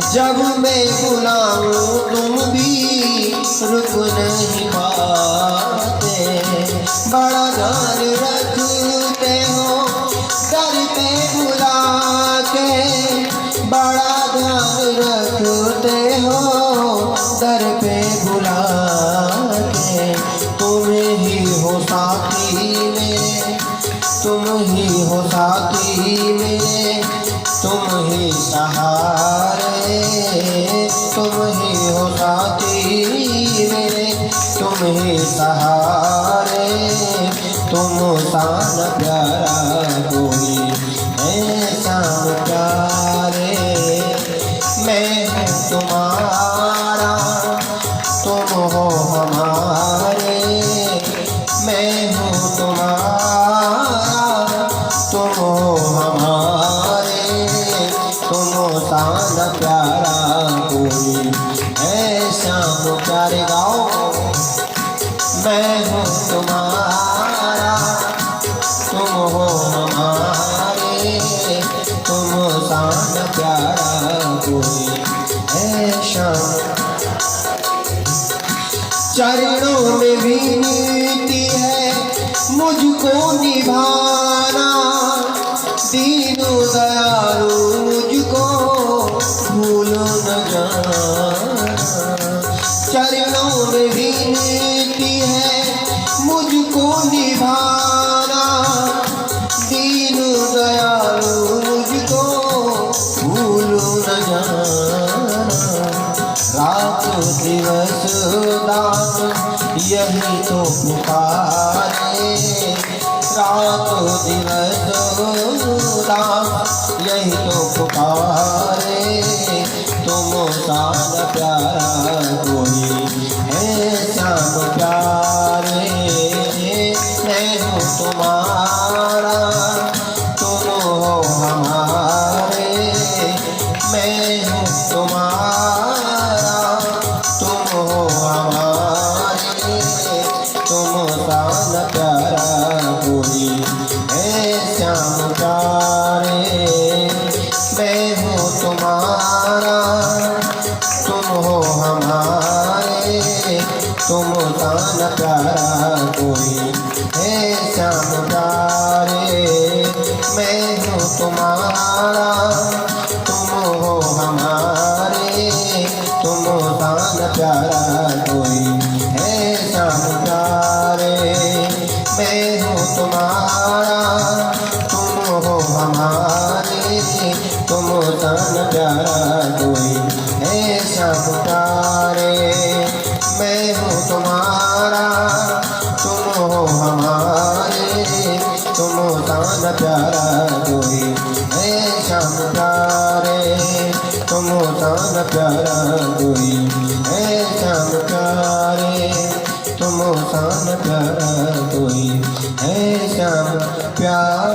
जब मैं बुलाऊं तुम भी रुक नहीं पाते। बड़ा ध्यान रखते हो दर पे बुला के। बड़ा ध्यान रखते हो दर पे बुला के। तुम्हें ही हो साथी मेरे, तुम ही सहारे, तुम ही हो साथी मेरे, तुम ही सहारे, तुम सान प्यारा कोई ऐसा प्यारे। मैं हूँ तुम्हारा, तुम हो हमारे, मैं हूँ तुम्हारा, तुम हो हमारे, तुम सान प्यारा कोई ऐसा प्यारे। गाओ। मैं हूँ तुम्हारा, तुम हो हमारे, तुम सान प्यारा कोई ऐसा। चरणों में विनती है मुझको निभाना, दीनो दयालु मुझको भूल न जाना। चरणों में विनती है मुझको निभाना, दीन दयालु मुझको भूल न जाना। रात दिवस दास यही तो पुकारे, रात दिवस दास यही तो पुकारे, तुम सान प्यारा कोई है श्याम प्यारे। मैं हूँ तुम्हारा, तुम हो हमारे, मैं हूँ तुम्हारा, तुम हो हमारे, तुम सान प्यारा कोई है श्याम प्यारे। मैं हूँ तुम्हारा, तुम हो हमारे, तुम सान प्यारा कोई है श्याम प्यारे। मैं हूँ तुम्हारा, तुम हो हमारे, तुम सान प्यारा कोई है श्याम प्यारे। मैं हूँ तुम्हारा, तुम हो हमारे, तुम सान प्यारा कोई है श्याम प्यारे। मैं हूँ तुम्हारा, तुम हो हमारे, तुम सान प्यारा कोई है श्याम प्यारे, तुम सान प्यारा कोई है श्याम प्यारे, तुम सान प्यारा कोई है श्याम प्यारे।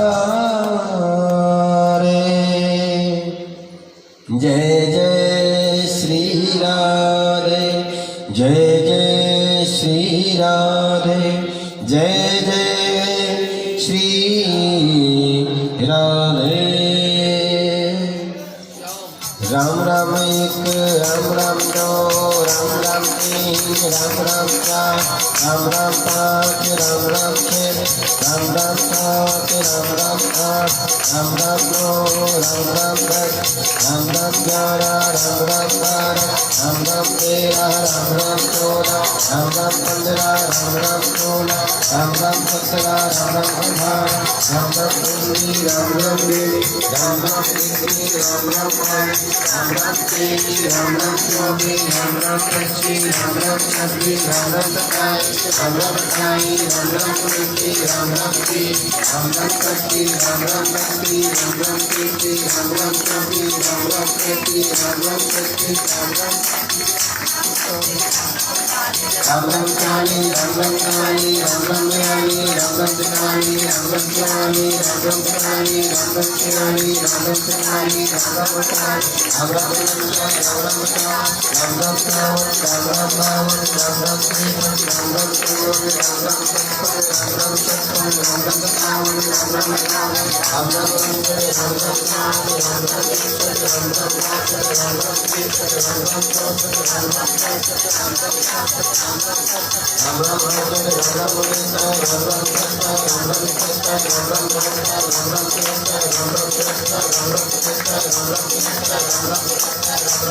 जय जय श्री राधे, जय जय श्री राधे, जय जय श्री राधे। राम राम एक, राम राम दो, राम राम तीन, राम राम चार, राम राम पाँच, राम राम छः, राम राम सात, राम राम आठ, राम राम नौ, राम राम दस, राम राम 11, राम राम 12, राम राम 13, राम राम 14, राम राम 15, राम राम 16, राम राम 17, राम राम 18, राम राम 19, राम राम 20, राम राम 21, राम राम 22, राम राम 23, राम राम 24, राम राम 25, राम राम 26, राम राम 27, राम राम 28, राम राम 29, राम राम 30, राम राम 31, राम राम 32, राम राम 33, राम राम 34, राम राम 35, राम राम 36, राम राम 40, राम राम 42, राम राम 43, राम राम 44, राम राम 45, राम राम 46, राम राम 47, राम राम 48, राम राम 49, राम राम 50, राम राम 55, राम राम 60, राम राम 61, राम राम 52, राम राम 53, राम राम 54, राम राम 55, राम राम 56, राम राम 57, राम राम 58, राम राम 59, राम राम 60, राम राम 61, राम राम 62, राम राम 63, राम राम 64, राम राम 65, राम राम 66, राम राम 70, राम राम 72, राम राम 73, राम राम 74, राम राम 75, राम राम 76, राम राम 77, राम राम 78, राम राम 77, राम राम 78, राम राम 79,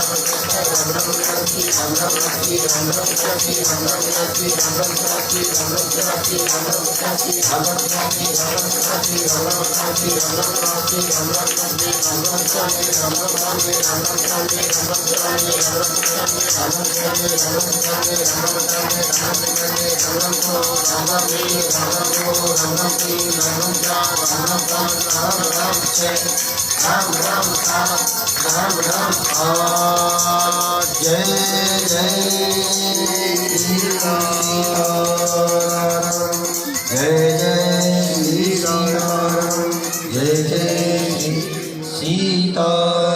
जय जय सीताराम जय जय सीताराम जय जय सीताराम